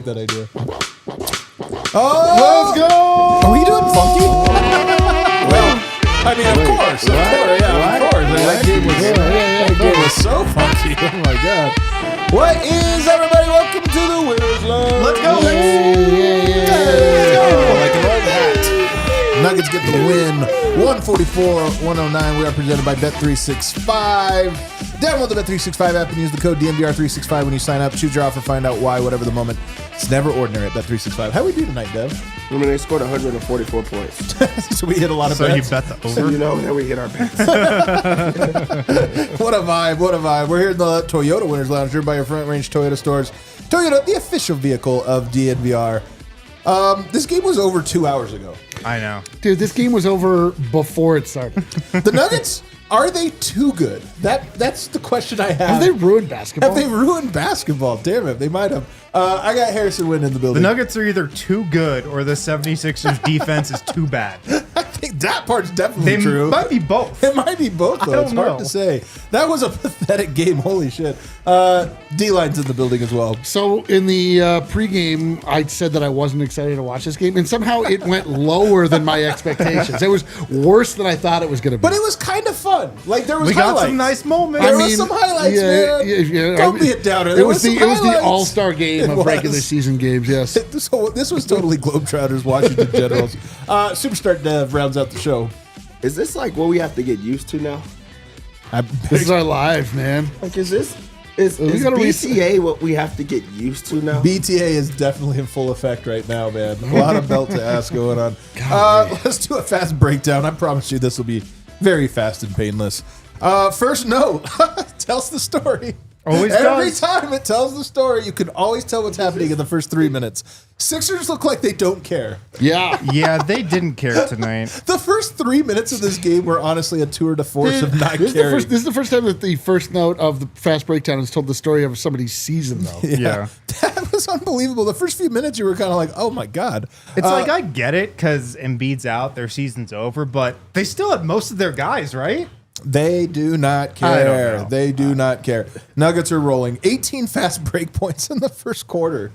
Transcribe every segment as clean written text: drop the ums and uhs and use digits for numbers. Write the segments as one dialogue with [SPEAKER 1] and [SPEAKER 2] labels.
[SPEAKER 1] That idea. Oh, let's go! Are we doing funky? Well, I mean, of course, yeah, of course. That game was so funky. Oh my god! What is everybody? Welcome to the Winners Lounge.
[SPEAKER 2] Let's go!
[SPEAKER 1] Like an old hat. Nuggets get the win. 144-109. We are presented by Bet365. Download the Bet365 app and use the code DNVR365 when you sign up. Choose your offer, find out why, whatever the moment. It's never ordinary at Bet365. How we do tonight, Dev?
[SPEAKER 3] I mean, they scored 144 points.
[SPEAKER 1] So we hit a lot of bets.
[SPEAKER 2] So you bet the over?
[SPEAKER 3] So you know that we hit our bets.
[SPEAKER 1] What a vibe, what a vibe. We're here in the Toyota Winners Lounge, driven by your Front Range Toyota stores. Toyota, the official vehicle of DNVR. This game was over 2 hours ago.
[SPEAKER 2] I know.
[SPEAKER 4] Dude, this game was over before it started.
[SPEAKER 1] The Nuggets, are they too good? That's the question I have.
[SPEAKER 4] Have they ruined basketball?
[SPEAKER 1] Have they ruined basketball? Damn it, they might have. I got Harrison Wind in the building.
[SPEAKER 2] The Nuggets are either too good or the 76ers defense is too bad.
[SPEAKER 1] I think that part's definitely true.
[SPEAKER 2] It might be both.
[SPEAKER 1] It might be both, though. It's hard to say. That was a pathetic game. Holy shit. D-Line's in the building as well.
[SPEAKER 4] So in the pregame, I said that I wasn't excited to watch this game, and somehow it went lower than my expectations. It was worse than I thought it was going to be.
[SPEAKER 1] But it was kind of fun. Like, there was
[SPEAKER 2] We
[SPEAKER 1] highlights.
[SPEAKER 2] got some nice moments.
[SPEAKER 1] There was some highlights, man. Don't be a downer.
[SPEAKER 4] It was the all-star game of regular season games, yes.
[SPEAKER 1] So this was totally Globetrotters, Washington Generals. Superstar Dev rounds out the show.
[SPEAKER 3] Is this like what we have to get used to now?
[SPEAKER 4] This is our life, man.
[SPEAKER 3] Like, is BCA what we have to get used to now?
[SPEAKER 1] BTA is definitely in full effect right now, man. A lot of belt to ass going on. Let's do a fast breakdown. I promise you this will be very fast and painless. First note, tells the story.
[SPEAKER 2] Always
[SPEAKER 1] Every
[SPEAKER 2] does.
[SPEAKER 1] time it tells the story, you can always tell what's happening in the first 3 minutes. Sixers look like they don't care.
[SPEAKER 4] Yeah.
[SPEAKER 2] Yeah, they didn't care tonight.
[SPEAKER 1] The first 3 minutes of this game were honestly a tour de force of not caring.
[SPEAKER 4] This is the first time that the first note of the fast breakdown has told the story of somebody's season, though.
[SPEAKER 2] Yeah.
[SPEAKER 1] That was unbelievable. The first few minutes, you were kind of like, oh my God.
[SPEAKER 2] It's like, I get it because Embiid's out, their season's over, but they still had most of their guys, right?
[SPEAKER 1] They do not care.
[SPEAKER 2] I don't know.
[SPEAKER 1] They do not care. Nuggets are rolling. 18 fast break points in the first quarter.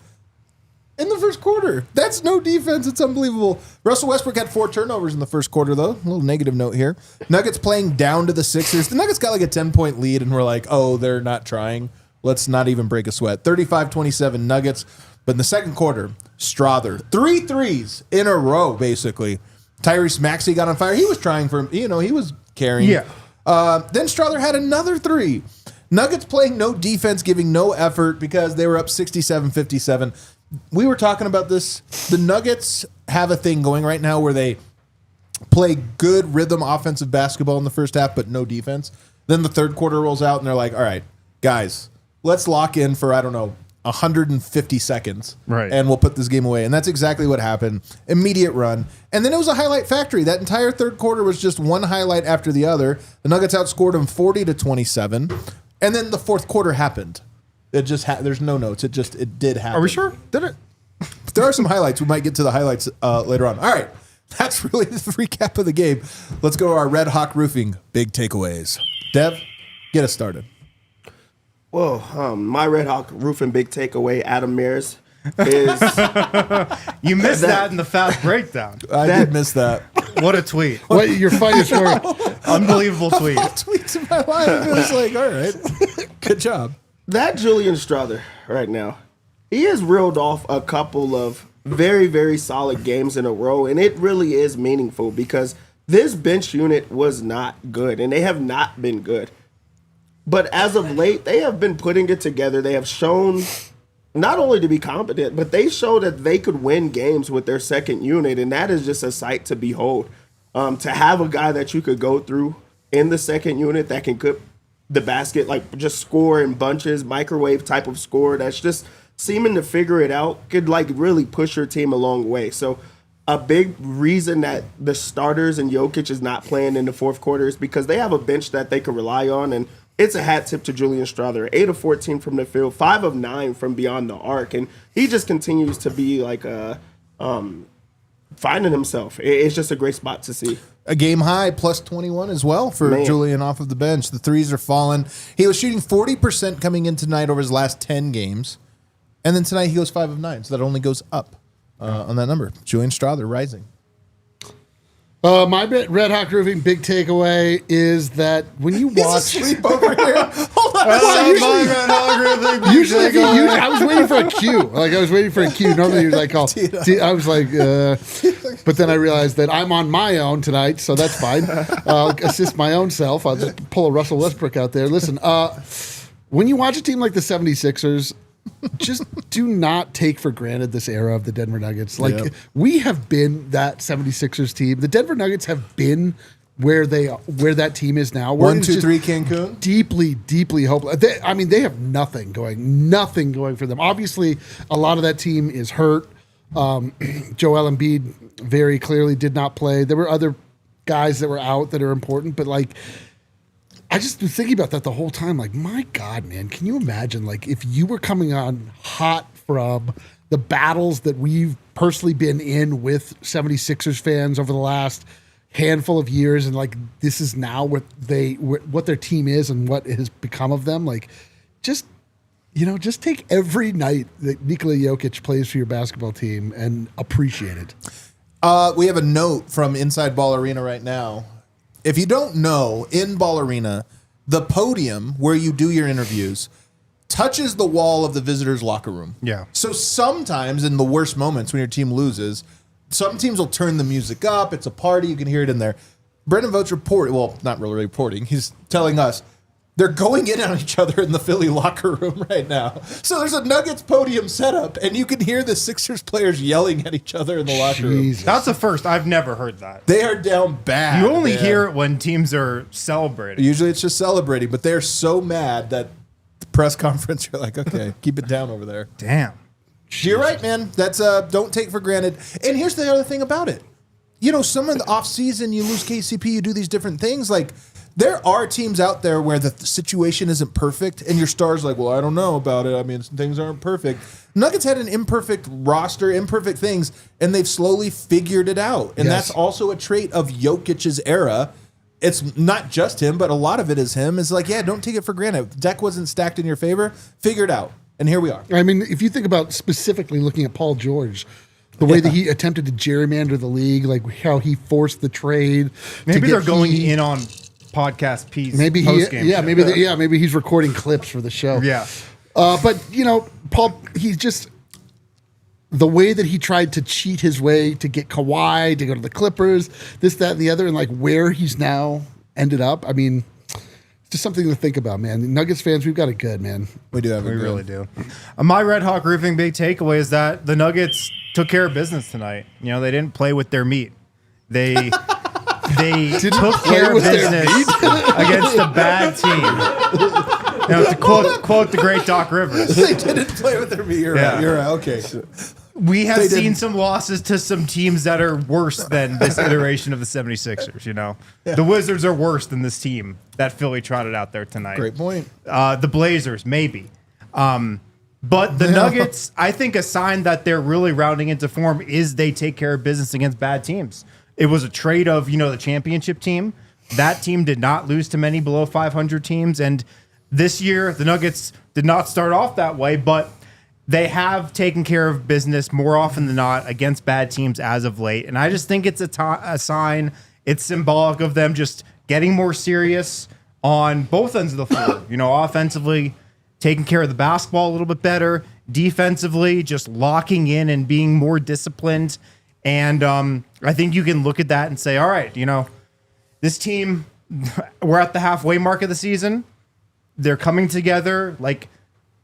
[SPEAKER 1] That's no defense. It's unbelievable. Russell Westbrook had 4 turnovers in the first quarter, though. A little negative note here. Nuggets playing down to the Sixers. The Nuggets got like a 10-point lead, and we're like, oh, they're not trying. Let's not even break a sweat. 35-27 Nuggets. But in the second quarter, Strawther, 3 threes in a row, basically. Tyrese Maxey got on fire. He was trying for him. He was carrying.
[SPEAKER 2] Yeah.
[SPEAKER 1] Then Strawther had another 3. Nuggets playing no defense, giving no effort because they were up 67-57. We were talking about this. The Nuggets have a thing going right now where they play good rhythm offensive basketball in the first half, but no defense. Then the third quarter rolls out and they're like, all right, guys, let's lock in for, 150 seconds.
[SPEAKER 2] Right.
[SPEAKER 1] And we'll put this game away. And that's exactly what happened. Immediate run. And then it was a highlight factory. That entire third quarter was just one highlight after the other. The Nuggets outscored them 40-27. And then the fourth quarter happened. It just there's no notes. It did happen.
[SPEAKER 2] Are we sure? Did it?
[SPEAKER 1] There are some highlights. We might get to the highlights later on. All right. That's really the recap of the game. Let's go to our Red Hawk Roofing big takeaways. Dev, get us started.
[SPEAKER 3] Well, my Red Hawk Roofing big takeaway, Adam Mears, is
[SPEAKER 2] You missed that in the fast breakdown.
[SPEAKER 1] I did miss that.
[SPEAKER 2] What a tweet.
[SPEAKER 4] What your funniest story?
[SPEAKER 2] Unbelievable tweet.
[SPEAKER 1] All tweets in my life. It was like, all right. Good job.
[SPEAKER 3] that Julian Strawther right now. He has reeled off a couple of very, very solid games in a row, and it really is meaningful because this bench unit was not good, and they have not been good. But as of late, they have been putting it together. They have shown not only to be competent, but they show that they could win games with their second unit, and that is just a sight to behold. To have a guy that you could go through in the second unit that can cook the basket, like just score in bunches, microwave type of score, that's just seeming to figure it out, could like really push your team a long way. So a big reason that the starters and Jokic is not playing in the fourth quarter is because they have a bench that they can rely on, and it's a hat tip to Julian Strawther. 8 of 14 from the field, 5 of 9 from beyond the arc, and he just continues to be like finding himself. It's just a great spot to see.
[SPEAKER 1] A game high plus 21 as well for Julian off of the bench. The threes are falling. He was shooting 40% coming in tonight over his last 10 games. And then tonight he goes 5 of 9. So that only goes up on that number. Julian Strawther rising.
[SPEAKER 4] My Red Hawk Roofing big takeaway is that when you watch,
[SPEAKER 1] Sleep over here. Hold on.
[SPEAKER 4] Usually, I was waiting for a cue. Like I was waiting for a cue. Normally, you're like, "Oh," I was like, but then I realized that I'm on my own tonight, so that's fine. I'll assist my own self. I'll just pull a Russell Westbrook out there. Listen, when you watch a team like the 76ers, just do not take for granted this era of the Denver Nuggets. Like we have been that 76ers team. The Denver Nuggets have been where that team is now.
[SPEAKER 1] 1, 2, 3 Cancun.
[SPEAKER 4] Deeply hopeless. They have nothing going for them. Obviously, a lot of that team is hurt. Joel Embiid very clearly did not play. There were other guys that were out that are important, but like, I just was thinking about that the whole time. Like, my God, man, can you imagine, like, if you were coming on hot from the battles that we've personally been in with 76ers fans over the last handful of years, and like, this is now what their team is and what has become of them. Like, just take every night that Nikola Jokic plays for your basketball team and appreciate it.
[SPEAKER 1] We have a note from Inside Ball Arena right now. If you don't know, in Ball Arena, the podium where you do your interviews touches the wall of the visitors' locker room.
[SPEAKER 2] Yeah.
[SPEAKER 1] So sometimes in the worst moments when your team loses, some teams will turn the music up. It's a party. You can hear it in there. Brendan Vogt's not really reporting. He's telling us they're going in on each other in the Philly locker room right now. So there's a Nuggets podium set up, and you can hear the Sixers players yelling at each other in the locker room.
[SPEAKER 2] That's the first. I've never heard that.
[SPEAKER 1] They are down bad.
[SPEAKER 2] You only hear it when teams are celebrating.
[SPEAKER 1] Usually it's just celebrating, but they're so mad that the press conference, you're like, okay, keep it down over there.
[SPEAKER 2] Damn.
[SPEAKER 1] You're right, man. That's don't take for granted. And here's the other thing about it. Some of the offseason, you lose KCP, you do these different things. Like, there are teams out there where the situation isn't perfect, and your star's like, well, I don't know about it. I mean, things aren't perfect. Nuggets had an imperfect roster, imperfect things, and they've slowly figured it out. And that's also a trait of Jokic's era. It's not just him, but a lot of it is him. It's like, don't take it for granted. Deck wasn't stacked in your favor. Figure it out. And here we are.
[SPEAKER 4] I mean, if you think about specifically looking at Paul George, the way that he attempted to gerrymander the league, like how he forced the trade.
[SPEAKER 2] Maybe they're going in on podcast piece.
[SPEAKER 4] Maybe maybe he's recording clips for the show.
[SPEAKER 2] Yeah.
[SPEAKER 4] But Paul, he's just the way that he tried to cheat his way to get Kawhi to go to the Clippers, this, that, and the other, and like where he's now ended up. I mean, it's just something to think about, man. The Nuggets fans, we've got it good, man.
[SPEAKER 1] We do have it.
[SPEAKER 2] We really do. My Red Hawk Roofing big takeaway is that the Nuggets took care of business tonight. They didn't play with their meat. They took care of business against a bad team. To quote the great Doc Rivers.
[SPEAKER 1] They didn't play with their meat. You're right. Okay.
[SPEAKER 2] We have seen some losses to some teams that are worse than this iteration of the 76ers, The Wizards are worse than this team that Philly trotted out there tonight.
[SPEAKER 1] Great point.
[SPEAKER 2] The Blazers, maybe. But the Nuggets, I think a sign that they're really rounding into form is they take care of business against bad teams. It was a trade of, the championship team. That team did not lose to many below 500 teams. And this year, the Nuggets did not start off that way, but they have taken care of business more often than not against bad teams as of late. And I just think it's a sign. It's symbolic of them just getting more serious on both ends of the floor. Offensively, taking care of the basketball a little bit better. Defensively, just locking in and being more disciplined. And I think you can look at that and say, all right, this team, we're at the halfway mark of the season. They're coming together. Like,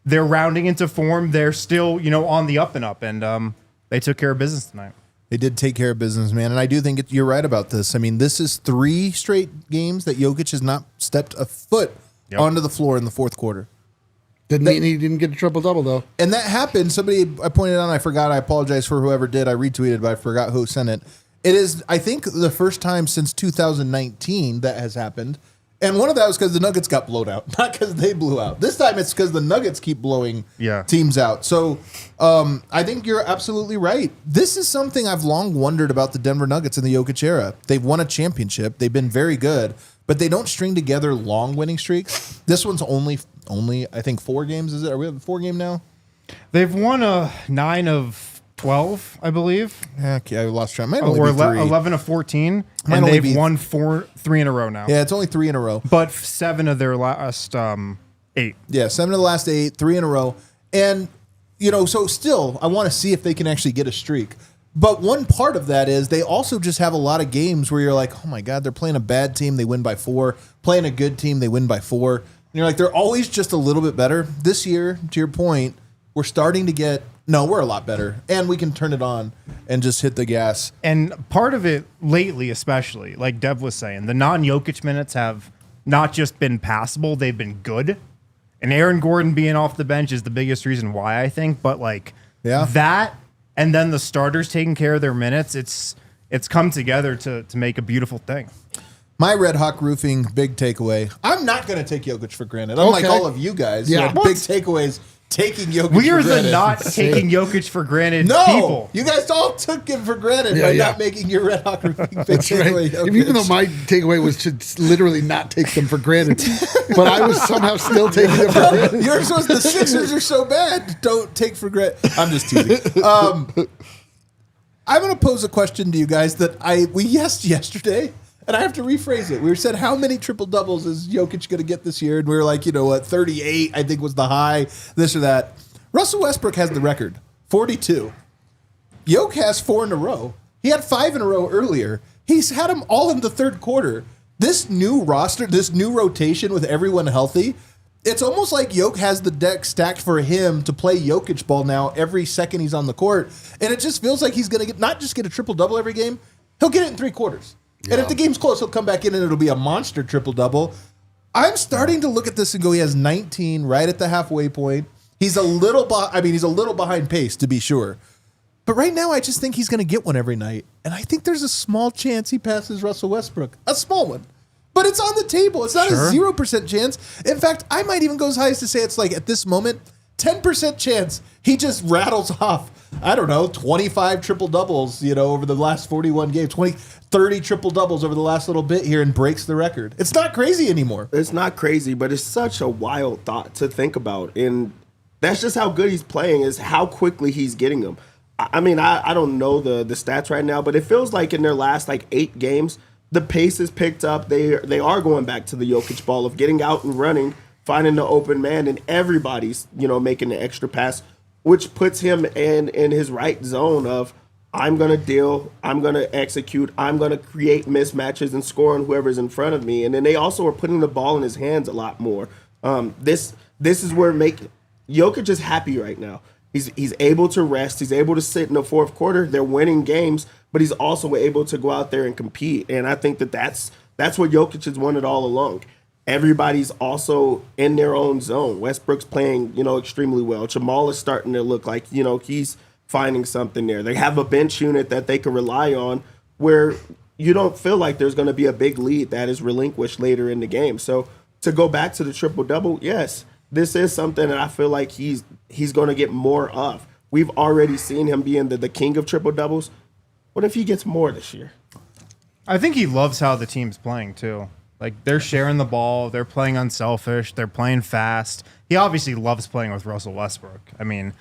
[SPEAKER 2] they're rounding into form. They're still, on the up and up. And they took care of business tonight.
[SPEAKER 1] They did take care of business, man. And I do think you're right about this. I mean, this is 3 straight games that Jokic has not stepped a foot onto the floor in the fourth quarter.
[SPEAKER 4] He didn't get a triple-double, though.
[SPEAKER 1] And that happened. I pointed out, I forgot. I apologize for whoever did. I retweeted, but I forgot who sent it. It is, I think, the first time since 2019 that has happened. And one of that was because the Nuggets got blown out, not because they blew out. This time it's because the Nuggets keep blowing teams out. So I think you're absolutely right. This is something I've long wondered about the Denver Nuggets in the Jokic era. They've won a championship. They've been very good, but they don't string together long winning streaks. This one's only I think 4 games. Is it? Are we at the 4 game now?
[SPEAKER 2] They've won a 9 of 12, I believe.
[SPEAKER 1] Okay, I lost track. Might
[SPEAKER 2] Or
[SPEAKER 1] only be 3.
[SPEAKER 2] 11 of 14,
[SPEAKER 1] Might
[SPEAKER 2] and
[SPEAKER 1] only
[SPEAKER 2] they've
[SPEAKER 1] be-
[SPEAKER 2] won 3 in a row now.
[SPEAKER 1] Yeah, it's only 3 in a row.
[SPEAKER 2] But 7 of their last 8.
[SPEAKER 1] Yeah, 7 of the last 8, 3 in a row. And, so still, I want to see if they can actually get a streak. But one part of that is they also just have a lot of games where you're like, oh my God, they're playing a bad team, they win by 4. Playing a good team, they win by 4. And you're like, they're always just a little bit better. This year, to your point, we're starting to get... No, we're a lot better. And we can turn it on and just hit the gas.
[SPEAKER 2] And part of it lately, especially, like Dev was saying, the non-Jokic minutes have not just been passable, they've been good. And Aaron Gordon being off the bench is the biggest reason why, I think. But that and then the starters taking care of their minutes, it's come together to make a beautiful thing.
[SPEAKER 1] My Red Hawk Roofing big takeaway. I'm not going to take Jokic for granted. Unlike all of you guys.
[SPEAKER 4] Yeah.
[SPEAKER 1] Big takeaways. Taking Jokic
[SPEAKER 2] We are
[SPEAKER 1] for granted.
[SPEAKER 2] the not taking Jokic for granted
[SPEAKER 1] No,
[SPEAKER 2] people.
[SPEAKER 1] you guys all took him for granted by not making your Red Hawk Roofing big
[SPEAKER 4] That's right.
[SPEAKER 1] takeaway. Jokic.
[SPEAKER 4] Even though my takeaway was to literally not take them for granted, but I was somehow still taking them for granted.
[SPEAKER 1] Yours was the Sixers are so bad. Don't take for granted. I'm just teasing. I'm going to pose a question to you guys that we guessed yesterday, and I have to rephrase it. We said, how many triple doubles is Jokic going to get this year? And we were like, 38, I think was the high, this or that. Russell Westbrook has the record, 42. Jokic has 4 in a row. He had 5 in a row earlier. He's had them all in the third quarter. This new roster, this new rotation with everyone healthy, it's almost like Jokic has the deck stacked for him to play Jokic ball now every second he's on the court. And it just feels like he's going to not just get a triple-double every game, he'll get it in 3 quarters. Yeah. And if the game's close, he'll come back in and it'll be a monster triple-double. I'm starting to look at this and go, he has 19 right at the halfway point. He's a little behind pace, to be sure. But right now, I just think he's going to get one every night. And I think there's a small chance he passes Russell Westbrook. A small one. But it's on the table. It's not a 0% chance. In fact, I might even go as high as to say it's like, at this moment, 10% chance he just rattles off, 25 triple-doubles, over the last 41 games, 30 triple-doubles over the last little bit here and breaks the record. It's not crazy anymore.
[SPEAKER 3] It's not crazy, but it's such a wild thought to think about. And that's just how good he's playing, is how quickly he's getting them. I mean, I don't know the stats right now, but it feels like in their last 8 games, the pace is picked up. They are going back to the Jokic ball of getting out and running, finding the open man, and everybody's, making the extra pass, which puts him in his right zone of, I'm going to deal, I'm going to execute, I'm going to create mismatches and score on whoever's in front of me. And then they also are putting the ball in his hands a lot more. This is where Jokic is happy right now. He's able to rest. He's able to sit in the fourth quarter. They're winning games, but he's also able to go out there and compete. And I think that's what Jokic has wanted all along. Everybody's also in their own zone. Westbrook's playing, extremely well. Jamal is starting to look like, he's finding something there. They have a bench unit that they can rely on where you don't feel like there's going to be a big lead that is relinquished later in the game. So to go back to the triple-double, yes, this is something that I feel like he's going to get more of. We've already seen him being the king of triple-doubles. What if he gets more this year?
[SPEAKER 2] I think he loves how the team's playing, too. They're sharing the ball. They're playing unselfish. They're playing fast. He obviously loves playing with Russell Westbrook. I mean,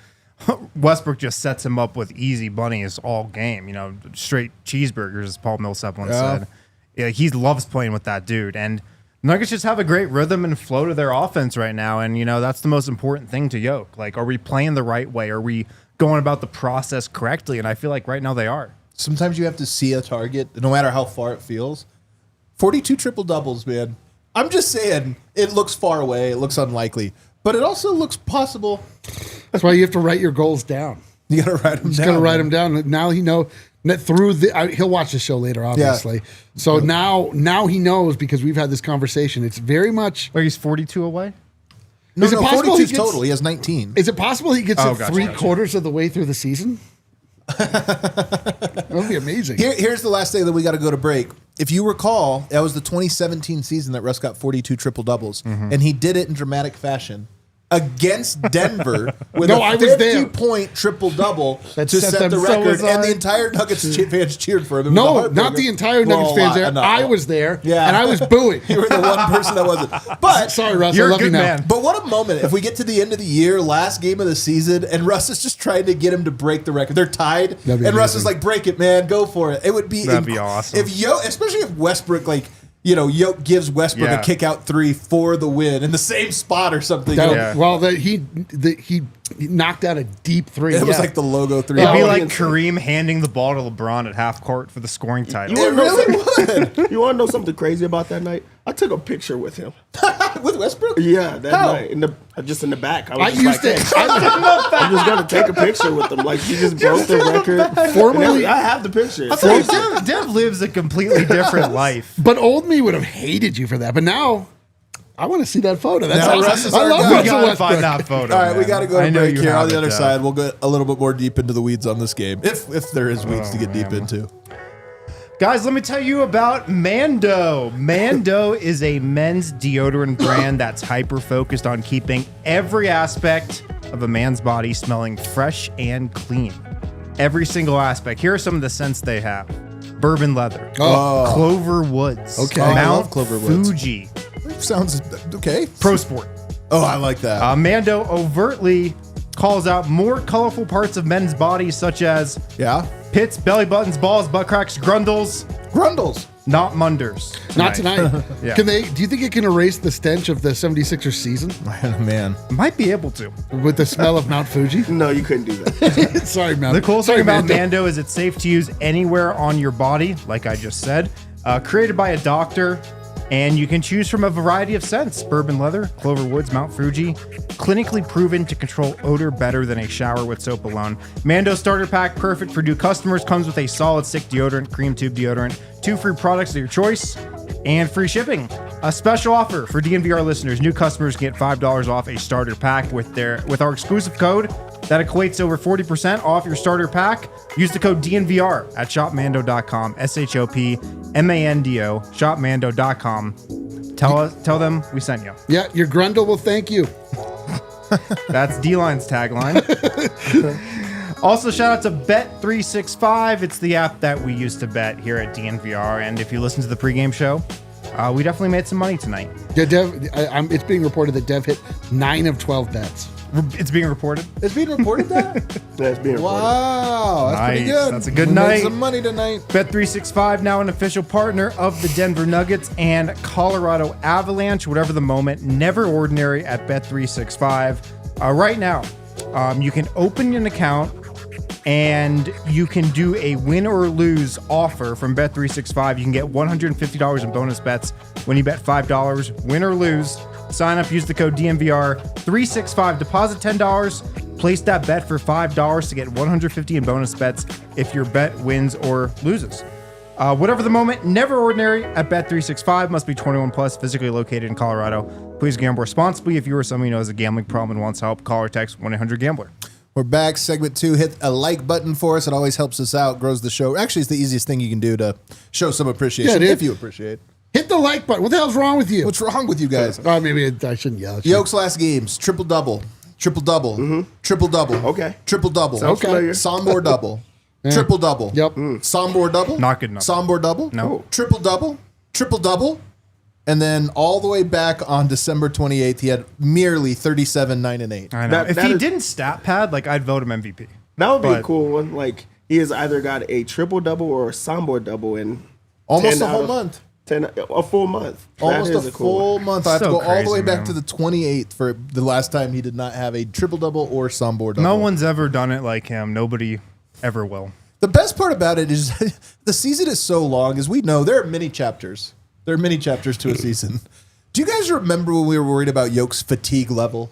[SPEAKER 2] Westbrook just sets him up with easy bunnies all game. Straight cheeseburgers, as Paul Millsap once said. Yeah, he loves playing with that dude. And Nuggets just have a great rhythm and flow to their offense right now. And, that's the most important thing to Jokic. Are we playing the right way? Are we going about the process correctly? And I feel like right now they are.
[SPEAKER 1] Sometimes you have to see a target, no matter how far it feels. 42 triple-doubles, man. I'm just saying, it looks far away. It looks unlikely. But it also looks possible.
[SPEAKER 4] That's why you have to write your goals down.
[SPEAKER 1] You got to write them down.
[SPEAKER 4] He's got to write them down. Now he knows. He'll watch the show later, obviously. Yeah. So now he knows, because we've had this conversation. It's very much.
[SPEAKER 2] He's 42 away?
[SPEAKER 1] No,
[SPEAKER 4] Is it possible
[SPEAKER 1] 42
[SPEAKER 4] he gets-
[SPEAKER 1] total. He has 19.
[SPEAKER 4] Is it possible he gets it
[SPEAKER 2] gotcha,
[SPEAKER 4] three-quarters of the way through the season? That would be amazing.
[SPEAKER 1] Here's the last thing that we got to go to break. If you recall, that was the 2017 season that Russ got 42 triple-doubles, and he did it in dramatic fashion against Denver with
[SPEAKER 4] No, I
[SPEAKER 1] a
[SPEAKER 4] was there.
[SPEAKER 1] 50-point triple-double
[SPEAKER 4] That
[SPEAKER 1] to
[SPEAKER 4] set
[SPEAKER 1] set
[SPEAKER 4] them
[SPEAKER 1] the
[SPEAKER 4] so
[SPEAKER 1] record, and
[SPEAKER 4] aside.
[SPEAKER 1] the entire Nuggets fans cheered for him. It was a
[SPEAKER 4] No,
[SPEAKER 1] heartbreaker.
[SPEAKER 4] not the entire
[SPEAKER 1] Well,
[SPEAKER 4] Nuggets fans there.
[SPEAKER 1] no.
[SPEAKER 4] I was there,
[SPEAKER 1] Yeah.
[SPEAKER 4] and I was booing.
[SPEAKER 1] You were the one person that wasn't. But
[SPEAKER 4] Sorry, Russ.
[SPEAKER 2] You're
[SPEAKER 4] I
[SPEAKER 2] a
[SPEAKER 4] love you
[SPEAKER 2] good
[SPEAKER 4] now.
[SPEAKER 2] man.
[SPEAKER 1] But what a moment if we get to the end of the year, last game of the season, and Russ is just trying to get him to break the record. They're tied,
[SPEAKER 4] That'd be
[SPEAKER 1] and Russ is
[SPEAKER 4] amazing.
[SPEAKER 1] like, break it, man, go for it. It would be
[SPEAKER 2] That'd be awesome.
[SPEAKER 1] If especially if Westbrook, Jokic gives Westbrook
[SPEAKER 2] Yeah.
[SPEAKER 1] a kick out three for the win in the same spot or something.
[SPEAKER 4] That-
[SPEAKER 2] Yeah.
[SPEAKER 4] Well, he knocked out a deep three.
[SPEAKER 1] It was
[SPEAKER 4] Yeah.
[SPEAKER 1] like the logo three.
[SPEAKER 2] It'd be like
[SPEAKER 3] insane.
[SPEAKER 2] Kareem handing the ball to LeBron at half court for the scoring title.
[SPEAKER 1] It really would.
[SPEAKER 3] You want to know something crazy about that night? I took a picture with him.
[SPEAKER 1] With Westbrook?
[SPEAKER 3] Yeah, that
[SPEAKER 1] How?
[SPEAKER 3] night just in the back.
[SPEAKER 4] I
[SPEAKER 3] was just
[SPEAKER 4] used
[SPEAKER 3] like,
[SPEAKER 4] it.
[SPEAKER 3] hey, I'm just gonna take a picture with him. Like he just broke the record.
[SPEAKER 4] Formerly-
[SPEAKER 3] I have the picture.
[SPEAKER 2] Dev lives a completely different life.
[SPEAKER 4] But old me would have hated you for that. But now, I want to see that photo. That's
[SPEAKER 1] Now
[SPEAKER 4] awesome.
[SPEAKER 1] Russ is
[SPEAKER 4] I
[SPEAKER 1] our
[SPEAKER 4] love
[SPEAKER 1] guy.
[SPEAKER 2] We
[SPEAKER 4] Russell
[SPEAKER 2] gotta
[SPEAKER 4] Westbrook.
[SPEAKER 2] find that photo.
[SPEAKER 1] All right, we
[SPEAKER 2] man.
[SPEAKER 1] got to go
[SPEAKER 2] I
[SPEAKER 1] to
[SPEAKER 2] know
[SPEAKER 1] break
[SPEAKER 2] you
[SPEAKER 1] here.
[SPEAKER 2] have
[SPEAKER 1] On the
[SPEAKER 2] it,
[SPEAKER 1] other
[SPEAKER 2] Dev.
[SPEAKER 1] side, we'll get a little bit more deep into the weeds on this game, if there is weeds to get deep into.
[SPEAKER 2] Guys, let me tell you about Mando. Mando is a men's deodorant brand that's hyper-focused on keeping every aspect of a man's body smelling fresh and clean. Every single aspect. Here are some of the scents they have. Bourbon leather.
[SPEAKER 4] Oh.
[SPEAKER 2] Clover Woods.
[SPEAKER 4] Okay.
[SPEAKER 1] I
[SPEAKER 2] Mount
[SPEAKER 1] love Clover Woods.
[SPEAKER 2] Fuji.
[SPEAKER 1] Sounds okay.
[SPEAKER 2] Pro Sport.
[SPEAKER 1] Oh, I like that.
[SPEAKER 2] Mando overtly calls out more colorful parts of men's bodies such as
[SPEAKER 1] Yeah.
[SPEAKER 2] pits, belly buttons, balls, butt cracks, grundles,
[SPEAKER 1] Grundles.
[SPEAKER 2] not munders.
[SPEAKER 4] Not tonight.
[SPEAKER 2] Yeah.
[SPEAKER 4] Do you think it can erase the stench of the 76ers season
[SPEAKER 1] Man.
[SPEAKER 2] Might be able to.
[SPEAKER 4] with the smell of Mount Fuji?
[SPEAKER 3] No, you couldn't do that.
[SPEAKER 4] Sorry, man.
[SPEAKER 2] The cool
[SPEAKER 4] Sorry,
[SPEAKER 2] thing about
[SPEAKER 4] Mando.
[SPEAKER 2] Mando is it's safe to use anywhere on your body, like I just said. Created by a doctor, and you can choose from a variety of scents: bourbon leather, clover woods, Mount Fuji. Clinically proven to control odor better than a shower with soap alone. Mando starter pack, perfect for new customers, comes with a solid stick deodorant, cream tube deodorant, 2 free products of your choice, and free shipping. A special offer for DNVR listeners: new customers get $5 off a starter pack with our exclusive code. That equates to over 40% off your starter pack. Use the code DNVR at shopmando.com, SHOPMANDO, shopmando.com. Tell them we sent you.
[SPEAKER 4] Yeah, your Grundle will thank you.
[SPEAKER 2] That's D-Line's tagline. Also, shout out to Bet365. It's the app that we use to bet here at DNVR. And if you listen to the pregame show, we definitely made some money tonight.
[SPEAKER 4] Yeah, Dev, it's being reported that Dev hit 9 of 12 bets.
[SPEAKER 2] It's being reported.
[SPEAKER 1] It's being reported that?
[SPEAKER 3] That's being reported.
[SPEAKER 1] Wow. That's pretty
[SPEAKER 2] Nice.
[SPEAKER 1] good.
[SPEAKER 2] That's a good
[SPEAKER 1] We
[SPEAKER 2] night.
[SPEAKER 1] Made some money tonight.
[SPEAKER 2] Bet365, now an official partner of the Denver Nuggets and Colorado Avalanche. Whatever the moment, never ordinary at Bet365. Right now, you can open an account and you can do a win or lose offer from Bet365. You can get $150 in bonus bets when you bet $5, win or lose. Sign up, use the code DNVR365, deposit $10, place that bet for $5 to get $150 in bonus bets if your bet wins or loses. Whatever the moment, never ordinary at Bet365. Must be 21 plus, physically located in Colorado. Please gamble responsibly. If you or someone you know has a gambling problem and wants help, call or text 1-800-GAMBLER.
[SPEAKER 1] We're back. Segment 2. Hit a like button for us. It always helps us out, grows the show. Actually, it's the easiest thing you can do to show some appreciation,
[SPEAKER 4] Yeah, it is.
[SPEAKER 1] if you appreciate.
[SPEAKER 4] Hit the like button. What the hell's wrong with you?
[SPEAKER 1] What's wrong with you guys?
[SPEAKER 4] Maybe I shouldn't yell at you.
[SPEAKER 1] Yoke's last games, triple-double, triple-double, triple-double.
[SPEAKER 3] Okay.
[SPEAKER 1] Triple-double.
[SPEAKER 3] Sounds familiar.
[SPEAKER 1] Sombor double. Triple-double.
[SPEAKER 4] Yep.
[SPEAKER 1] Sombor double.
[SPEAKER 2] Not good enough.
[SPEAKER 1] Sombor double.
[SPEAKER 2] No.
[SPEAKER 1] Triple-double. Triple-double. And then all the way back on December 28th, he had merely 37, 9, and 8.
[SPEAKER 2] I know. If
[SPEAKER 3] That
[SPEAKER 2] he
[SPEAKER 3] is-
[SPEAKER 2] didn't stat pad, I'd vote him MVP.
[SPEAKER 3] That would be
[SPEAKER 2] But-
[SPEAKER 3] a cool one. Like he has either got a triple double or a Sombor double in
[SPEAKER 1] Almost
[SPEAKER 3] 10
[SPEAKER 1] a
[SPEAKER 3] out
[SPEAKER 1] whole
[SPEAKER 3] of-
[SPEAKER 1] month.
[SPEAKER 3] a full month.
[SPEAKER 1] Almost
[SPEAKER 3] That is
[SPEAKER 1] a
[SPEAKER 3] cool
[SPEAKER 1] full
[SPEAKER 3] one.
[SPEAKER 1] month. I have to
[SPEAKER 2] So
[SPEAKER 1] go all the
[SPEAKER 2] crazy,
[SPEAKER 1] way back
[SPEAKER 2] man.
[SPEAKER 1] to the 28th for the last time he did not have a triple-double or Sombor double.
[SPEAKER 2] No one's ever done it like him. Nobody ever will.
[SPEAKER 1] The best part about it is the season is so long, as we know, there are many chapters. There are many chapters to a season. Do you guys remember when we were worried about Yoke's fatigue level?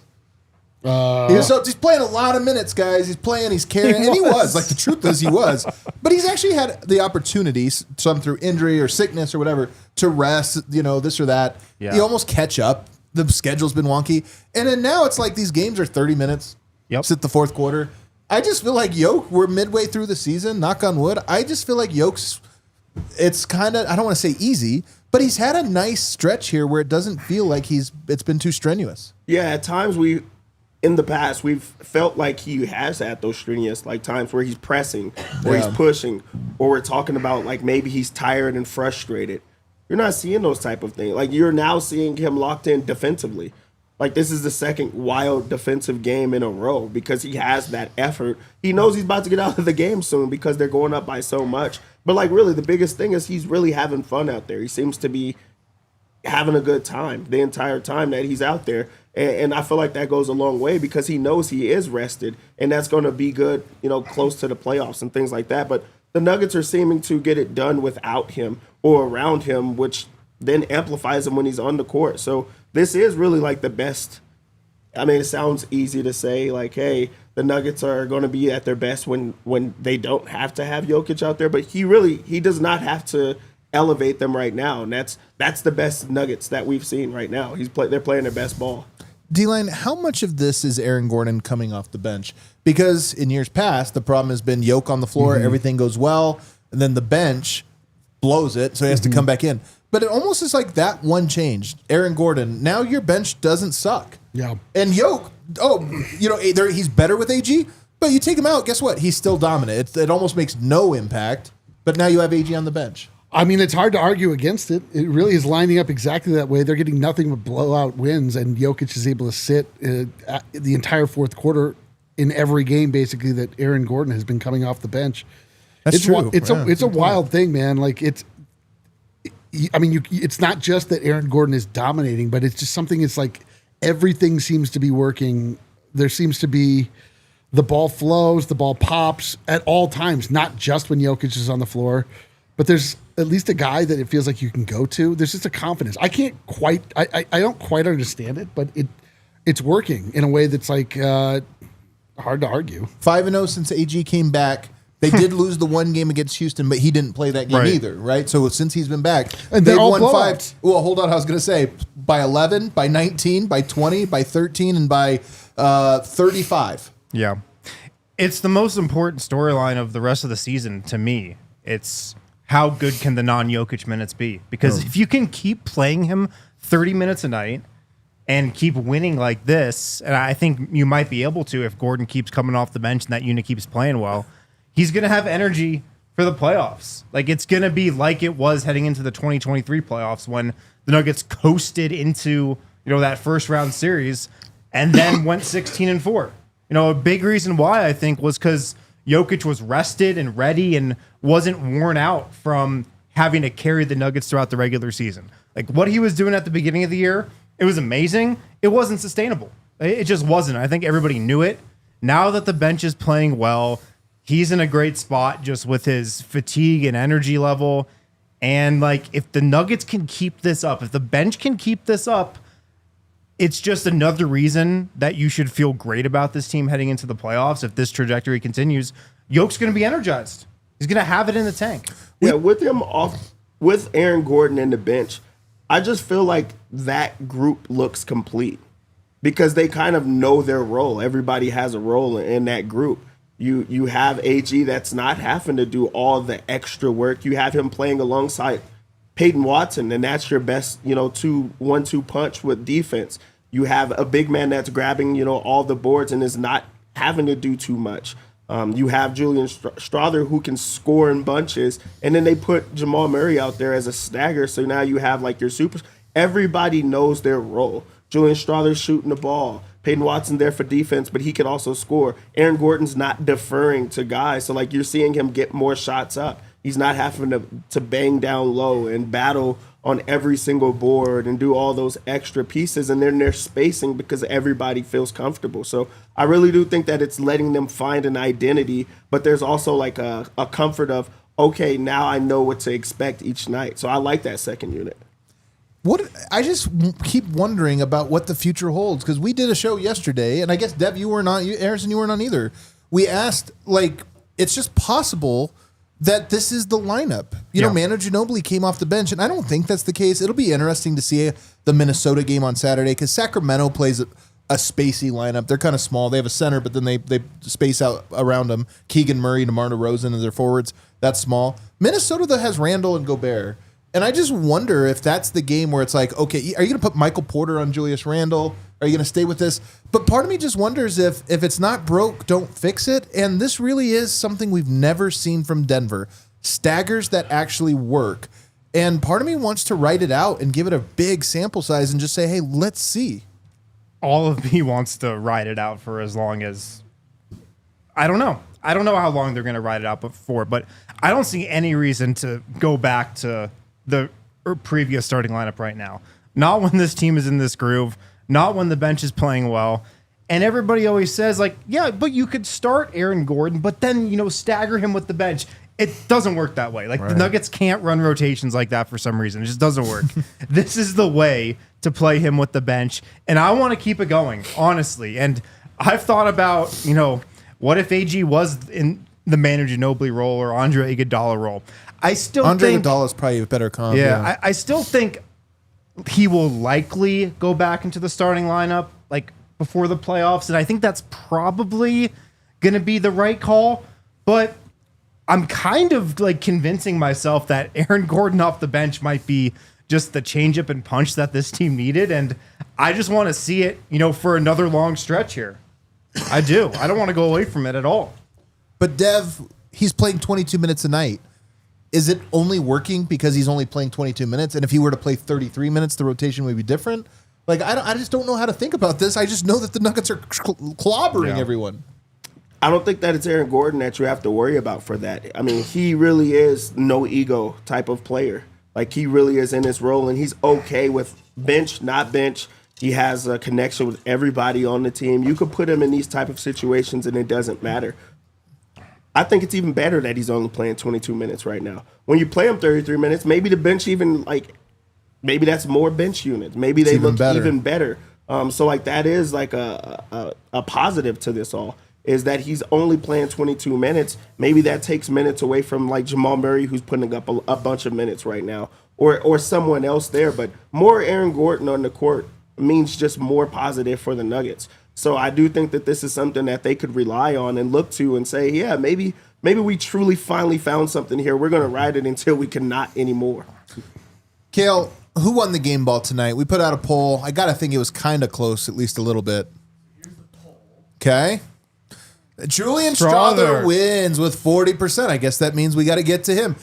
[SPEAKER 1] He's playing a lot of minutes, guys. He's playing, he's carrying, and he was. Like, the truth is he was. But he's actually had the opportunities, some through injury or sickness or whatever, to rest, this or that.
[SPEAKER 2] Yeah.
[SPEAKER 1] He almost catch up. The schedule's been wonky. And then now it's like these games are 30 minutes.
[SPEAKER 2] Yep.
[SPEAKER 1] Sit the fourth quarter. I just feel like we're midway through the season, knock on wood. I just feel like Jokic, it's kind of, I don't want to say easy, but he's had a nice stretch here where it doesn't feel like it's been too strenuous.
[SPEAKER 3] Yeah, at times in the past, we've felt like he has had those strenuous, like times where he's pressing or he's pushing, or we're talking about like maybe he's tired and frustrated. You're not seeing those type of things. Like you're now seeing him locked in defensively. Like this is the second wild defensive game in a row because he has that effort. He knows he's about to get out of the game soon because they're going up by so much. But like really the biggest thing is he's really having fun out there. He seems to be having a good time the entire time that he's out there. And I feel like that goes a long way because he knows he is rested and that's going to be good, close to the playoffs and things like that. But the Nuggets are seeming to get it done without him or around him, which then amplifies him when he's on the court. So this is really like the best. I mean, it sounds easy to say like, hey, the Nuggets are going to be at their best when they don't have to have Jokic out there. But he does not have to elevate them right now. And that's the best Nuggets that we've seen right now. They're playing their best ball.
[SPEAKER 1] D-Line, how much of this is Aaron Gordon coming off the bench? Because in years past, the problem has been Jokic on the floor, everything goes well, and then the bench blows it, so he has to come back in. But it almost is like that one change. Aaron Gordon, now your bench doesn't suck.
[SPEAKER 4] Yeah.
[SPEAKER 1] And Jokic, he's better with AG, but you take him out, guess what? He's still dominant. It almost makes no impact, but now you have AG on the bench.
[SPEAKER 4] I mean, it's hard to argue against it. It really is lining up exactly that way. They're getting nothing but blowout wins, and Jokic is able to sit the entire fourth quarter in every game, basically, that Aaron Gordon has been coming off the bench.
[SPEAKER 1] That's true.
[SPEAKER 4] It's a wild thing, man. Like it's not just that Aaron Gordon is dominating, but it's just something. It's like everything seems to be working. There seems to be the ball flows, the ball pops at all times, not just when Jokic is on the floor, but there's at least a guy that it feels like you can go to. There's just a confidence. I don't quite understand it, but it's working in a way that's like hard to argue.
[SPEAKER 1] 5-0 since AG came back. They did lose the one game against Houston, but he didn't play that game either, right? So since he's been back,
[SPEAKER 4] and
[SPEAKER 1] they've
[SPEAKER 4] all
[SPEAKER 1] won
[SPEAKER 4] blowouts.
[SPEAKER 1] 5. Well, hold on. I was going to say by 11, by 19, by 20, by 13, and by 35.
[SPEAKER 2] Yeah. It's the most important storyline of the rest of the season to me. It's how good can the non-Jokic minutes be? Because if you can keep playing him 30 minutes a night and keep winning like this, and I think you might be able to if Gordon keeps coming off the bench and that unit keeps playing well, he's going to have energy for the playoffs. Like it's going to be like it was heading into the 2023 playoffs when the Nuggets coasted into, that first round series and then went 16-4. A big reason why I think was because Jokic was rested and ready and wasn't worn out from having to carry the Nuggets throughout the regular season. Like what he was doing at the beginning of the year, it was amazing. It wasn't sustainable. It just wasn't. I think everybody knew it. Now that the bench is playing well, he's in a great spot just with his fatigue and energy level. And like if the Nuggets can keep this up, if the bench can keep this up, it's just another reason that you should feel great about this team heading into the playoffs. If this trajectory continues, Jokic's going to be energized. He's going to have it in the tank.
[SPEAKER 3] Yeah, with him with Aaron Gordon in the bench, I just feel like that group looks complete because they kind of know their role. Everybody has a role in that group. You have AG that's not having to do all the extra work. You have him playing alongside Peyton Watson, and that's your best, 2-1-2 punch with defense. You have a big man that's grabbing, all the boards and is not having to do too much. You have Julian Strawther who can score in bunches, and then they put Jamal Murray out there as a stagger. So now you have like your super. Everybody knows their role. Julian Strawther's shooting the ball. Peyton Watson there for defense, but he can also score. Aaron Gordon's not deferring to guys, so like you're seeing him get more shots up. He's not having to bang down low and battle on every single board and do all those extra pieces. And then they're spacing because everybody feels comfortable. So I really do think that it's letting them find an identity, but there's also like a comfort of, okay, now I know what to expect each night. So I like that second unit.
[SPEAKER 1] I just keep wondering about what the future holds because we did a show yesterday, and I guess Dev, you weren't on. Harrison, you weren't on either. We asked, like, it's just possible that this is the lineup. You know, Manu Ginobili came off the bench, and I don't think that's the case. It'll be interesting to see the Minnesota game on Saturday because Sacramento plays a spacey lineup. They're kind of small. They have a center, but then they space out around them. Keegan Murray, DeMar DeRozan as their forwards. That's small. Minnesota, though, has Randall and Gobert. And I just wonder if that's the game where it's like, okay, are you going to put Michael Porter on Julius Randle? Are you going to stay with this? But part of me just wonders if it's not broke, don't fix it. And this really is something we've never seen from Denver. Staggers that actually work. And part of me wants to write it out and give it a big sample size and just say, hey, let's see.
[SPEAKER 2] All of me wants to ride it out for as long as... I don't know. I don't know how long they're going to ride it out for, but I don't see any reason to go back to the previous starting lineup right now. Not when this team is in this groove, not when the bench is playing well. And everybody always says, like, yeah, but you could start Aaron Gordon, but then, stagger him with the bench. It doesn't work that way. Like, the Nuggets can't run rotations like that for some reason. It just doesn't work. This is the way to play him with the bench. And I want to keep it going, honestly. And I've thought about, what if AG was in the Manu Ginobili role or Andre Iguodala role? I still
[SPEAKER 1] think Iguodala is probably a better comp.
[SPEAKER 2] Yeah, I still think he will likely go back into the starting lineup like before the playoffs, and I think that's probably going to be the right call. But I'm kind of like convincing myself that Aaron Gordon off the bench might be just the changeup and punch that this team needed, and I just want to see it, for another long stretch here. I do. I don't want to go away from it at all.
[SPEAKER 1] But Dev, he's playing 22 minutes a night. Is it only working because he's only playing 22 minutes? And if he were to play 33 minutes, the rotation would be different? Like, I just don't know how to think about this. I just know that the Nuggets are clobbering everyone.
[SPEAKER 3] I don't think that it's Aaron Gordon that you have to worry about for that. I mean, he really is no ego type of player. Like, he really is in his role, and he's okay with bench, not bench. He has a connection with everybody on the team. You could put him in these type of situations, and it doesn't matter. I think it's even better that he's only playing 22 minutes right now. When you play him 33 minutes, maybe the bench maybe that's more bench units. Maybe they look even better. So that is like a positive to this all, is that he's only playing 22 minutes. Maybe that takes minutes away from like Jamal Murray, who's putting up a bunch of minutes right now, or someone else there. But more Aaron Gordon on the court means just more positive for the Nuggets. So I do think that this is something that they could rely on and look to and say, yeah, maybe we truly finally found something here. We're going to ride it until we cannot anymore.
[SPEAKER 1] Kale, who won the game ball tonight? We put out a poll. I got to think it was kind of close, at least a little bit. Okay. Julian Strawther wins with 40%. I guess that means we got to get to him.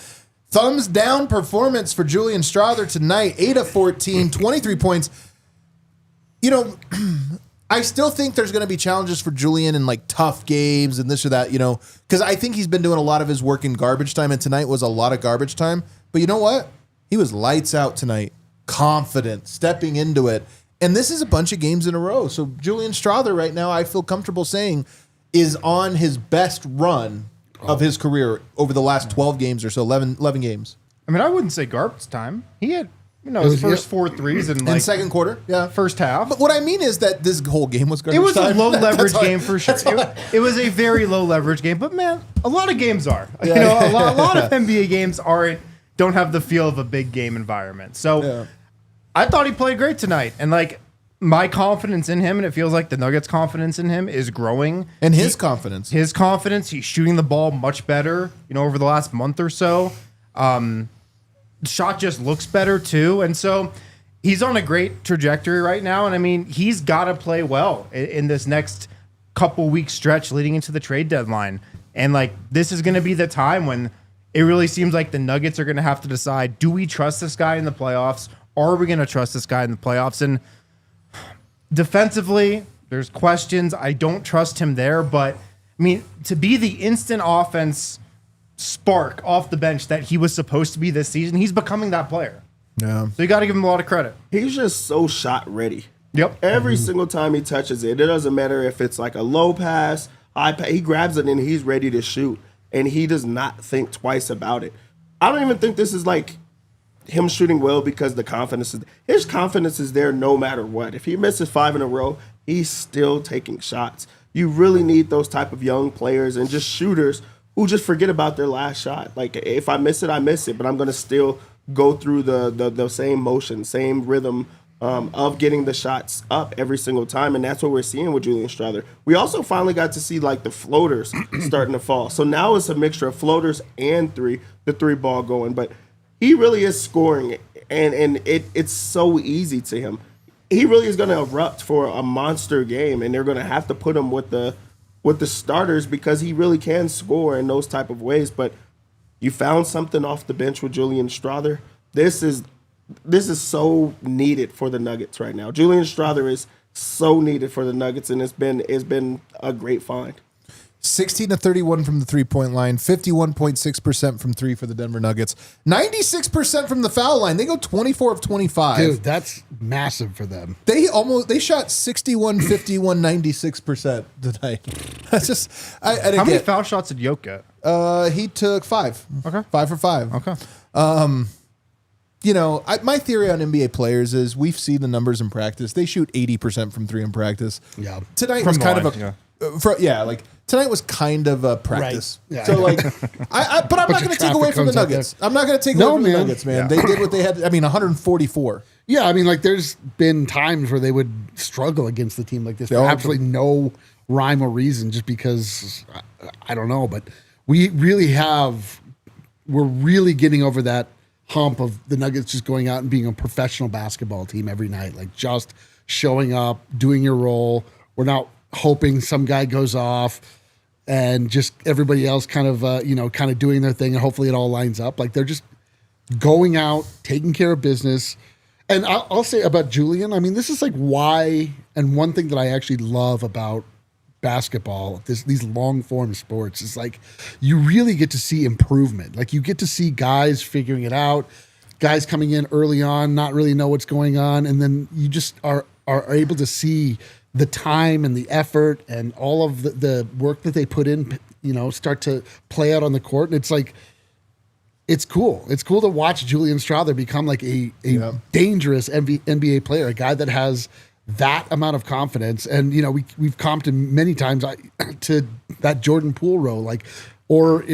[SPEAKER 1] Thumbs down performance for Julian Strawther tonight. 8 of 14, 23 points. I still think there's going to be challenges for Julian in like tough games and this or that, because I think he's been doing a lot of his work in garbage time, and tonight was a lot of garbage time. But you know what? He was lights out tonight, confident, stepping into it. And this is a bunch of games in a row. So Julian Strawther right now, I feel comfortable saying, is on his best run of his career over the last 12 games or so, 11 games.
[SPEAKER 2] I mean, I wouldn't say garbage time. He had his first 4 threes in
[SPEAKER 1] second quarter,
[SPEAKER 2] first half.
[SPEAKER 1] But what I mean is that this whole game was garbage.
[SPEAKER 2] It was
[SPEAKER 1] time.
[SPEAKER 2] a low leverage game for sure. It was a very low leverage game. But man, a lot of games are. A lot of NBA games don't have the feel of a big game environment. So I thought he played great tonight, and my confidence in him, and it feels like the Nuggets' confidence in him is growing.
[SPEAKER 1] And his confidence,
[SPEAKER 2] he's shooting the ball much better. Over the last month or so. Shot just looks better too, and so he's on a great trajectory right now. And I mean, he's got to play well in this next couple week stretch leading into the trade deadline. And this is going to be the time when it really seems like the Nuggets are going to have to decide: do we trust this guy in the playoffs? Are we going to trust this guy in the playoffs? And defensively, there's questions. I don't trust him there, but I mean, to be the instant offense spark off the bench that he was supposed to be this season, he's becoming that player.
[SPEAKER 1] Yeah.
[SPEAKER 2] So you got to give him a lot of credit.
[SPEAKER 3] He's just so shot ready.
[SPEAKER 2] Yep.
[SPEAKER 3] Every single time he touches it, it doesn't matter if it's like a low pass, high pass, he grabs it and he's ready to shoot. And he does not think twice about it. I don't even think this is like him shooting well because his confidence is there no matter what. If he misses 5 in a row, he's still taking shots. You really need those type of young players and just shooters who just forget about their last shot. Like, if I miss it, I miss it, but I'm going to still go through the same motion, same rhythm of getting the shots up every single time, and that's what we're seeing with Julian Strawther. We also finally got to see, like, the floaters starting to fall. So now it's a mixture of floaters and the three ball going, but he really is scoring, and it's so easy to him. He really is going to erupt for a monster game, and they're going to have to put him with the starters because he really can score in those type of ways. But you found something off the bench with Julian Strawther. This is so needed for the Nuggets right now. Julian Strawther is so needed for the Nuggets, and it's been a great find.
[SPEAKER 1] 16-31 from the three-point line, 51.6% from three for the Denver Nuggets, 96% from the foul line. They go 24 of 25.
[SPEAKER 4] Dude, that's massive for them.
[SPEAKER 1] They shot 61, 51, 96% tonight. That's just
[SPEAKER 2] How many foul shots did Jokic get?
[SPEAKER 1] He took 5.
[SPEAKER 2] Okay.
[SPEAKER 1] 5 for 5.
[SPEAKER 2] Okay.
[SPEAKER 1] My theory on NBA players is we've seen the numbers in practice. They shoot 80% from three in practice.
[SPEAKER 4] Yeah.
[SPEAKER 1] Tonight was kind of tonight was kind of a practice.
[SPEAKER 4] Right. Yeah.
[SPEAKER 1] So but I'm not going to take away from the Nuggets. I'm not going to take away from the Nuggets, man.
[SPEAKER 2] Yeah.
[SPEAKER 1] They did what they had. 144.
[SPEAKER 4] Yeah, I mean, like, there's been times where they would struggle against the team like this for absolutely no rhyme or reason, just because I don't know. But we're really getting over that hump of the Nuggets just going out and being a professional basketball team every night, like just showing up, doing your role. We're not hoping some guy goes off and just everybody else kind of doing their thing, and hopefully it all lines up. Like, they're just going out, taking care of business. And I'll say about Julian, I mean, this is like why, and one thing that I actually love about basketball, these long form sports, is like you really get to see improvement. Like, you get to see guys figuring it out, guys coming in early on, not really know what's going on, and then you just are able to see the time and the effort and all of the work that they put in, start to play out on the court. And it's like, it's cool. It's cool to watch Julian Strawther become like a dangerous NBA player, a guy that has that amount of confidence. And, we've comped him many times to that Jordan Poole role, or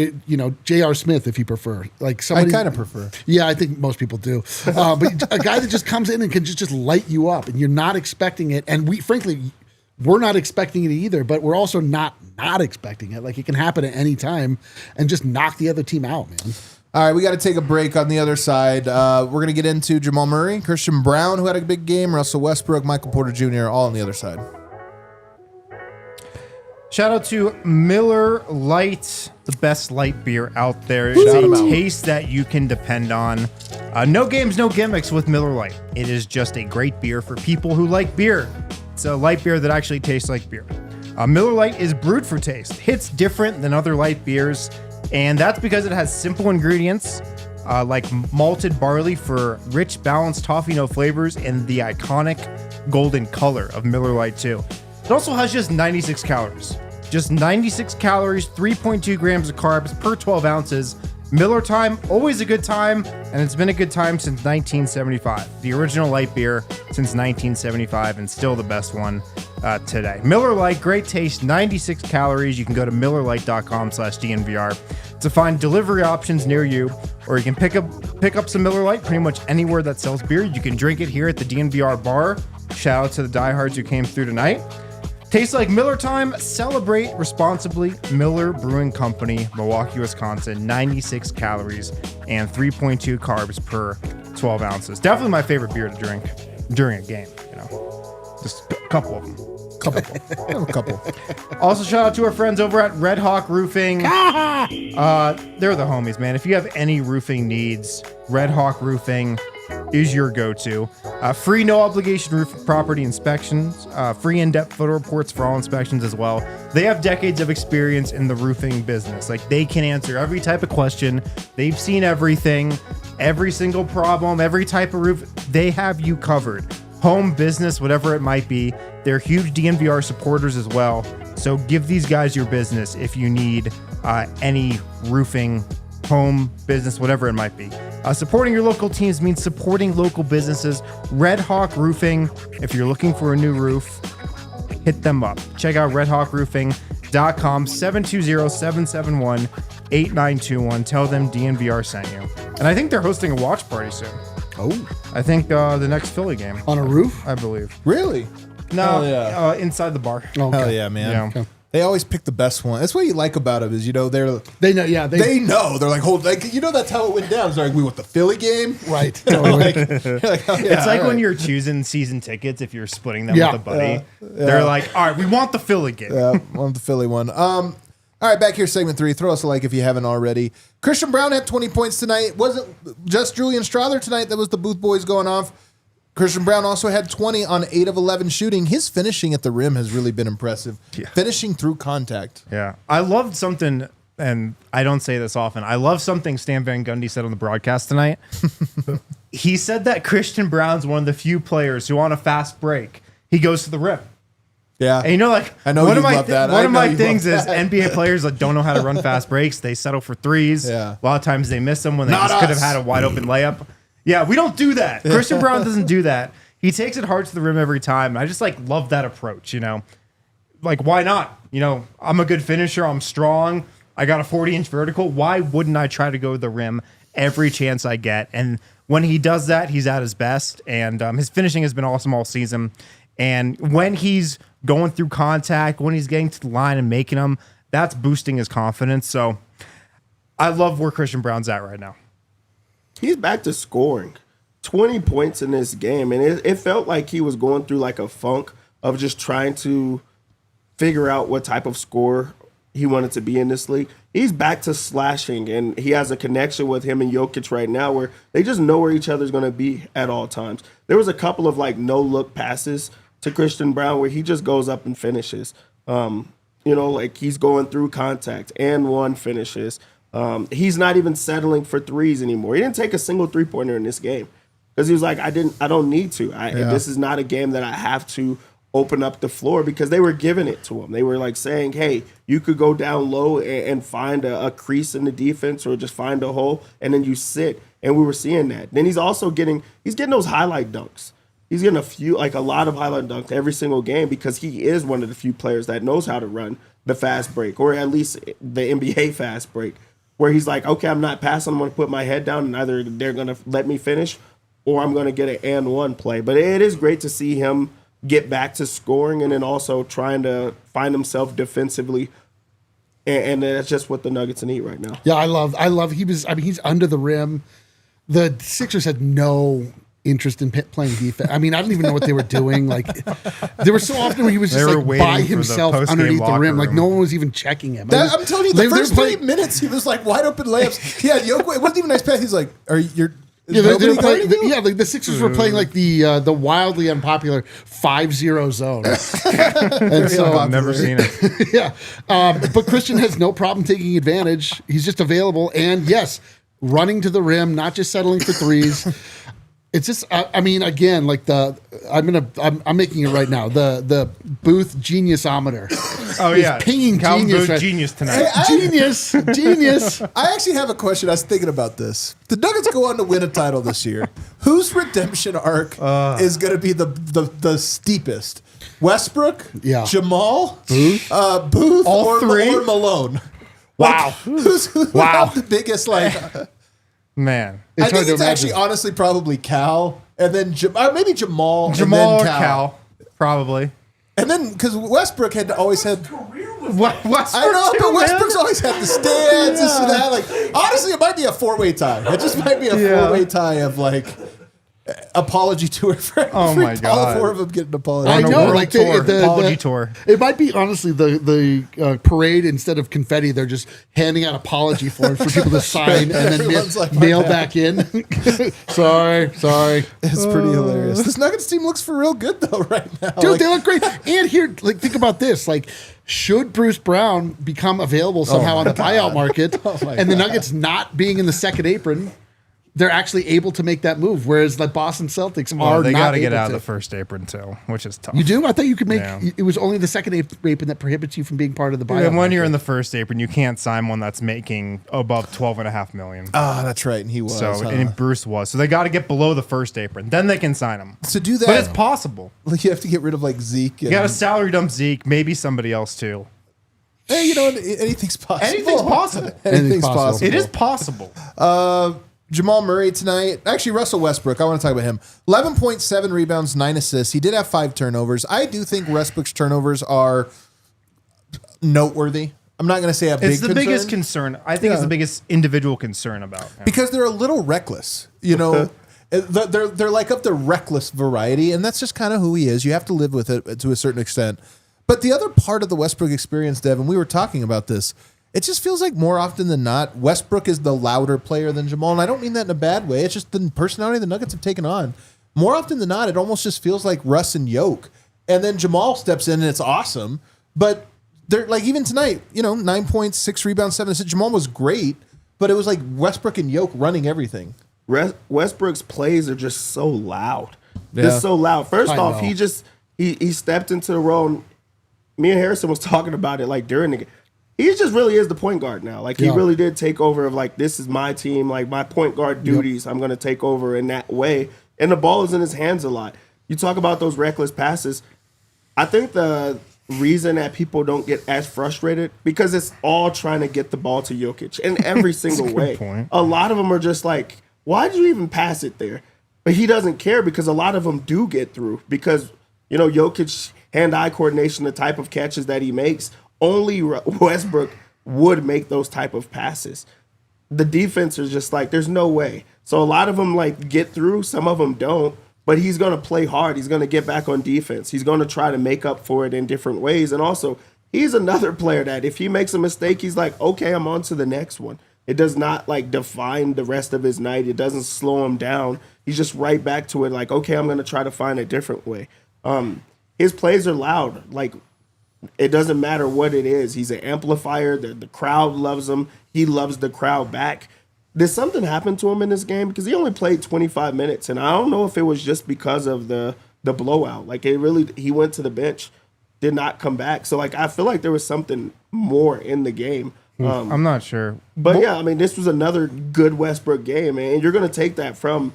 [SPEAKER 4] J.R. Smith, if you prefer. Like, somebody,
[SPEAKER 1] I kind of prefer.
[SPEAKER 4] Yeah, I think most people do. But a guy that just comes in and can just light you up, and you're not expecting it. And we're not expecting it either, but we're also not expecting it. Like, it can happen at any time and just knock the other team out, man.
[SPEAKER 1] All right, we got to take a break. On the other side, we're going to get into Jamal Murray, Christian Braun, who had a big game, Russell Westbrook, Michael Porter Jr., all on the other side.
[SPEAKER 2] Shout out to Miller Lite, the best light beer out there.
[SPEAKER 1] Shout
[SPEAKER 2] It's a
[SPEAKER 1] 'em out.
[SPEAKER 2] taste that you can depend on. No games, no gimmicks with Miller Lite. It is just a great beer for people who like beer. It's a light beer that actually tastes like beer. Miller Lite is brewed for taste. Hits different than other light beers, and that's because it has simple ingredients like malted barley for rich, balanced toffee note flavors and the iconic golden color of Miller Lite too. It also has just 96 calories. Just 96 calories, 3.2 grams of carbs per 12 ounces. Miller Time, always a good time, and it's been a good time since 1975. The original light beer since 1975, and still the best one today. Miller Lite, great taste, 96 calories. You can go to MillerLite.com/DNVR to find delivery options near you, or you can pick up some Miller Lite pretty much anywhere that sells beer. You can drink it here at the DNVR Bar. Shout out to the diehards who came through tonight. Tastes like Miller Time. Celebrate responsibly. Miller Brewing Company, Milwaukee, Wisconsin. 96 calories and 3.2 carbs per 12 ounces. Definitely my favorite beer to drink during a game. Just a couple of them.
[SPEAKER 1] A couple.
[SPEAKER 2] Also, shout out to our friends over at Red Hawk Roofing. They're the homies, man. If you have any roofing needs, Red Hawk Roofing is your go-to. Free no obligation roof property inspections, free in-depth photo reports for all inspections as well. They have decades of experience in the roofing business. Like, they can answer every type of question. They've seen everything, every single problem, every type of roof. They have you covered. Home, business, whatever it might be. They're huge DNVR supporters as well. So give these guys your business if you need any roofing, home, business, whatever it might be. Supporting your local teams means supporting local businesses. Red Hawk Roofing, if you're looking for a new roof, hit them up. Check out Red Hawk Roofing 720-771-8921. Tell them DNVR sent you. And I think they're hosting a watch party soon.
[SPEAKER 4] Oh,
[SPEAKER 2] I think the next Philly game.
[SPEAKER 4] on a roof?
[SPEAKER 2] I believe.
[SPEAKER 1] Really?
[SPEAKER 2] No,
[SPEAKER 1] yeah.
[SPEAKER 2] inside the bar.
[SPEAKER 4] Oh, okay.
[SPEAKER 1] Hell yeah, man.
[SPEAKER 2] Yeah.
[SPEAKER 1] They always pick the best one. That's what you like about them is,
[SPEAKER 4] They know, yeah.
[SPEAKER 1] they know. They're like, that's how it went down. It's like, we want the Philly game.
[SPEAKER 4] Right.
[SPEAKER 1] You're like, oh, yeah,
[SPEAKER 2] It's like
[SPEAKER 1] all
[SPEAKER 2] when
[SPEAKER 1] right.
[SPEAKER 2] you're choosing season tickets, if you're splitting them
[SPEAKER 4] Yeah.
[SPEAKER 2] with a buddy. They're like, all right, we want the Philly game.
[SPEAKER 1] Yeah, want the Philly one. All right, back here, segment 3. Throw us a like if you haven't already. Christian Braun had 20 points tonight. Wasn't just Julian Strawther tonight. That was the Booth boys going off. Christian Braun also had 20 on 8 of 11 shooting. His finishing at the rim has really been impressive.
[SPEAKER 2] Yeah.
[SPEAKER 1] Finishing through contact.
[SPEAKER 2] Yeah. I loved something, and I don't say this often. I love something Stan Van Gundy said on the broadcast tonight. He said that Christian Braun's one of the few players who on a fast break, he goes to the rim.
[SPEAKER 1] Yeah.
[SPEAKER 2] And
[SPEAKER 1] I know you love that.
[SPEAKER 2] One
[SPEAKER 1] I
[SPEAKER 2] of
[SPEAKER 1] know
[SPEAKER 2] my
[SPEAKER 1] you
[SPEAKER 2] things
[SPEAKER 1] love
[SPEAKER 2] is
[SPEAKER 1] that.
[SPEAKER 2] NBA players that don't know how to run fast breaks. They settle for threes.
[SPEAKER 1] Yeah.
[SPEAKER 2] A lot of times they miss them when they
[SPEAKER 1] Not
[SPEAKER 2] just could have
[SPEAKER 1] us.
[SPEAKER 2] had a wide open layup. Yeah, we don't do that. Christian Braun doesn't do that. He takes it hard to the rim every time. I just love that approach, Like, why not? I'm a good finisher. I'm strong. I got a 40-inch vertical. Why wouldn't I try to go to the rim every chance I get? And when he does that, he's at his best. And his finishing has been awesome all season. And when he's going through contact, when he's getting to the line and making them, that's boosting his confidence. So I love where Christian Braun's at right now.
[SPEAKER 3] He's back to scoring. 20 points in this game, and it felt like he was going through like a funk of just trying to figure out what type of scorer he wanted to be in this league. He's back to slashing, and he has a connection with him and Jokic right now where they just know where each other's going to be at all times. There was a couple of no-look passes to Christian Braun where he just goes up and finishes. He's going through contact and one finishes. He's not even settling for threes anymore. He didn't take a single three-pointer in this game. Because he was like, I don't need to. This is not a game that I have to open up the floor because they were giving it to him. They were saying, hey, you could go down low and find a crease in the defense or just find a hole, and then you sit. And we were seeing that. Then he's also getting those highlight dunks. He's getting a lot of highlight dunks every single game because he is one of the few players that knows how to run the fast break, or at least the NBA fast break, where he's like, okay, I'm not passing. I'm going to put my head down, and either they're going to let me finish or I'm going to get an and one play. But it is great to see him get back to scoring and then also trying to find himself defensively. And that's just what the Nuggets need right now.
[SPEAKER 4] Yeah, I love he's under the rim. The Sixers had no interest in playing defense. I don't even know what they were doing. There were so often where he was
[SPEAKER 2] They
[SPEAKER 4] just
[SPEAKER 2] were waiting
[SPEAKER 4] by
[SPEAKER 2] for the
[SPEAKER 4] himself
[SPEAKER 2] post-game
[SPEAKER 4] underneath the
[SPEAKER 2] locker
[SPEAKER 4] rim.
[SPEAKER 2] room.
[SPEAKER 4] No one was even checking him.
[SPEAKER 1] I'm telling you, the first 3 minutes, he was wide open layups. Yeah, Jokic, it wasn't even a nice pass. He's like,
[SPEAKER 4] Yeah, the Sixers were playing the wildly unpopular 5-0 zone. And so
[SPEAKER 2] I've never seen it.
[SPEAKER 4] yeah. But Christian has no problem taking advantage. He's just available. And yes, running to the rim, not just settling for threes. It's just, again, I'm making it right now. The Booth geniusometer.
[SPEAKER 2] Oh,
[SPEAKER 4] is
[SPEAKER 2] yeah.
[SPEAKER 4] pinging
[SPEAKER 2] Calvin
[SPEAKER 4] genius.
[SPEAKER 2] Booth
[SPEAKER 4] Right?
[SPEAKER 2] genius tonight.
[SPEAKER 4] Genius.
[SPEAKER 1] I actually have a question. I was thinking about this. The Nuggets go on to win a title this year. Whose redemption arc is going to be the steepest? Westbrook?
[SPEAKER 4] Yeah.
[SPEAKER 1] Jamal?
[SPEAKER 4] Booth?
[SPEAKER 1] Booth?
[SPEAKER 2] All
[SPEAKER 1] or,
[SPEAKER 2] three?
[SPEAKER 1] or Malone?
[SPEAKER 2] Wow.
[SPEAKER 1] Who's
[SPEAKER 2] Wow.
[SPEAKER 1] the biggest,
[SPEAKER 2] Man.
[SPEAKER 1] I think
[SPEAKER 4] hard to
[SPEAKER 1] it's
[SPEAKER 4] imagine.
[SPEAKER 1] actually honestly probably Cal, and then maybe Jamal,
[SPEAKER 2] Jamal or
[SPEAKER 1] and then
[SPEAKER 2] Cal. Probably.
[SPEAKER 1] And then, because Westbrook had always had...
[SPEAKER 2] Westbrook
[SPEAKER 1] I know,
[SPEAKER 2] too,
[SPEAKER 1] but
[SPEAKER 2] man.
[SPEAKER 1] Westbrook's always had the stands, this and that. Honestly, it might be a 4-way tie. It just might be a 4-way tie of, apology tour for
[SPEAKER 2] Oh, my
[SPEAKER 1] all
[SPEAKER 2] God.
[SPEAKER 1] 4 of them getting apology.
[SPEAKER 4] I
[SPEAKER 2] On a
[SPEAKER 4] know,
[SPEAKER 2] world tour, apology tour.
[SPEAKER 4] It might be honestly the parade instead of confetti. They're just handing out apology forms for people to sign and then
[SPEAKER 1] Everyone's like, "My
[SPEAKER 4] mail
[SPEAKER 1] bad."
[SPEAKER 4] back in. sorry.
[SPEAKER 1] It's pretty hilarious. This Nuggets team looks for real good, though, right now.
[SPEAKER 4] Dude, they look great. And here, think about this. Should Bruce Brown become available somehow on the buyout market, and the Nuggets not being in the second apron, they're actually able to make that move, whereas the Boston Celtics are
[SPEAKER 2] They
[SPEAKER 4] not
[SPEAKER 2] got to get
[SPEAKER 4] able
[SPEAKER 2] out of
[SPEAKER 4] to.
[SPEAKER 2] the first apron, too, which is tough.
[SPEAKER 4] You do? I thought you could make.
[SPEAKER 2] Yeah.
[SPEAKER 4] It was only the second apron that prohibits you from being part of the buyout.
[SPEAKER 2] And when you're
[SPEAKER 4] market.
[SPEAKER 2] in the first apron, you can't sign one that's making above $12.5 million.
[SPEAKER 1] Ah, that's right, and he was.
[SPEAKER 2] So, and Bruce was. So they got to get below the first apron. Then they can sign him.
[SPEAKER 1] To do that,
[SPEAKER 2] But it's possible.
[SPEAKER 1] you have to get rid of Zeke.
[SPEAKER 2] You got to salary dump Zeke, maybe somebody else too.
[SPEAKER 1] Hey, you know, anything's possible.
[SPEAKER 2] Anything's possible.
[SPEAKER 1] Anything's possible.
[SPEAKER 2] It is possible.
[SPEAKER 1] Jamal Murray tonight. Actually, Russell Westbrook. I want to talk about him. 11.7 rebounds, 9 assists. He did have 5 turnovers. I do think Westbrook's turnovers are noteworthy. I'm not going to say a big
[SPEAKER 2] It's the biggest concern. I think it's the biggest individual concern about him.
[SPEAKER 1] Because they're a little reckless. You know, they're like of the reckless variety, and that's just kind of who he is. You have to live with it to a certain extent. But the other part of the Westbrook experience, Devin, we were talking about this. It just feels like more often than not, Westbrook is the louder player than Jamal. And I don't mean that in a bad way. It's just the personality the Nuggets have taken on. More often than not, it almost just feels like Russ and Jokic. And then Jamal steps in and it's awesome. But they're like, even tonight, you know, 9.6 rebounds, 7 assists. Jamal was great, but it was like Westbrook and Jokic running everything.
[SPEAKER 3] Westbrook's plays are just so loud. Just so loud. First off, he stepped into the role. And me and Harrison was talking about it like during the game. He just really is the point guard now. Like, he really did take over of, like, this is my team. Like, my point guard duties, I'm going to take over in that way. And the ball is in his hands a lot. You talk about those reckless passes. I think the reason that people don't get as frustrated, because it's all trying to get the ball to Jokic in every single way.
[SPEAKER 2] Point.
[SPEAKER 3] A lot of them are just like, why'd you even pass it there? But he doesn't care, because a lot of them do get through. Because, you know, Jokic, hand-eye coordination, the type of catches that he makes, only Westbrook would make those type of passes. The defense is just like, there's no way. So a lot of them like get through, some of them don't, but he's going to play hard. He's going to get back on defense. He's going to try to make up for it in different ways. And also, he's another player that if he makes a mistake, he's like, okay, I'm on to the next one. It does not like define the rest of his night. It doesn't slow him down. He's just right back to it like, okay, I'm going to try to find a different way. His plays are loud. Like, it doesn't matter what it is. He's an amplifier. The crowd loves him. He loves the crowd back. Did something happen to him in this game? Because he only played 25 minutes, and I don't know if it was just because of the blowout. Like, he went to the bench, did not come back. So, like, I feel like there was something more in the game.
[SPEAKER 2] I'm not sure.
[SPEAKER 3] But, yeah, I mean, this was another good Westbrook game, and you're going to take that from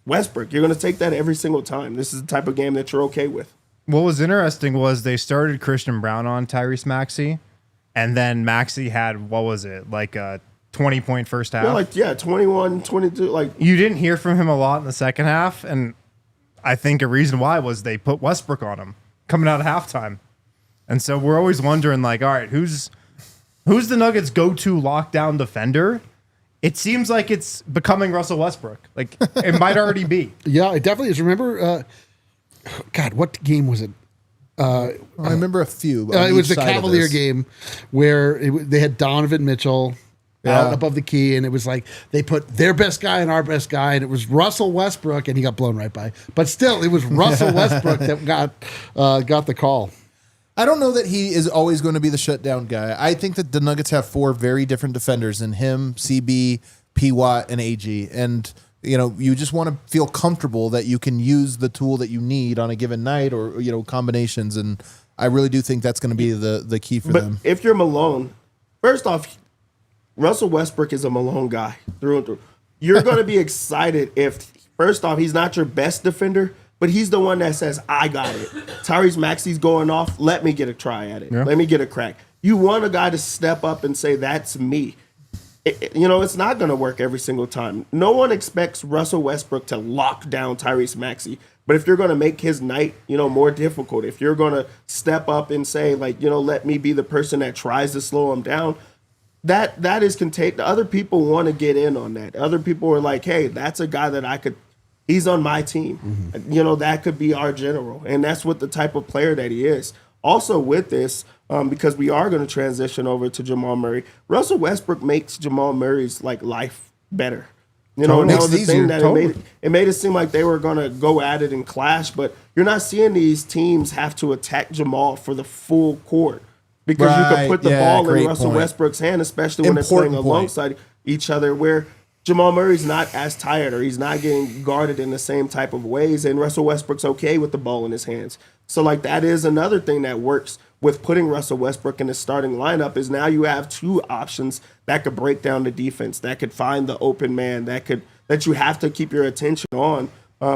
[SPEAKER 3] Westbrook. You're going to take that every single time. This is the type of game that you're okay with.
[SPEAKER 2] What was interesting was they started Christian Braun on Tyrese Maxey, and then Maxey had, what was it, like a 20-point first half?
[SPEAKER 3] 21, 22. Like,
[SPEAKER 2] you didn't hear from him a lot in the second half, and I think a reason why was they put Westbrook on him coming out of halftime. And so we're always wondering, like, all right, who's the Nuggets' go-to lockdown defender? It seems like it's becoming Russell Westbrook. Like, it might already be.
[SPEAKER 4] Yeah, it definitely is. Remember, God, what game was it?
[SPEAKER 1] I remember a few.
[SPEAKER 4] It was the Cavalier game where they had Donovan Mitchell out above the key, and it was like they put their best guy and our best guy, and it was Russell Westbrook, and he got blown right by. But still, it was Russell Westbrook that got the call.
[SPEAKER 1] I don't know that he is always going to be the shutdown guy. I think that the Nuggets have 4 very different defenders in him, CB, P. Watt, and AG. And, you know, you just want to feel comfortable that you can use the tool that you need on a given night or, you know, combinations. And I really do think that's going to be the key for them.
[SPEAKER 3] But if you're Malone, first off, Russell Westbrook is a Malone guy through and through. You're going to be excited if, first off, he's not your best defender, but he's the one that says, I got it. Tyrese Maxey's going off. Let me get a try at it. Yeah. Let me get a crack. You want a guy to step up and say, that's me. You know, it's not going to work every single time. No one expects Russell Westbrook to lock down Tyrese Maxey. But if you're going to make his night, you know, more difficult, if you're going to step up and say, like, you know, let me be the person that tries to slow him down, that is contagious. Other people want to get in on that. Other people are like, hey, that's a guy that he's on my team. Mm-hmm. You know, that could be our general. And that's what the type of player that he is. Also with this, because we are going to transition over to Jamal Murray, Russell Westbrook makes Jamal Murray's like life better. You know, and that was the thing that it made it seem like they were going to go at it and clash, but you're not seeing these teams have to attack Jamal for the full court because you can put the ball in Russell Westbrook's hand, especially when they're playing alongside each other, where Jamal Murray's not as tired or he's not getting guarded in the same type of ways, and Russell Westbrook's okay with the ball in his hands. So, like, that is another thing that works with putting Russell Westbrook in the starting lineup is now you have 2 options that could break down the defense, that could find the open man, that you have to keep your attention on.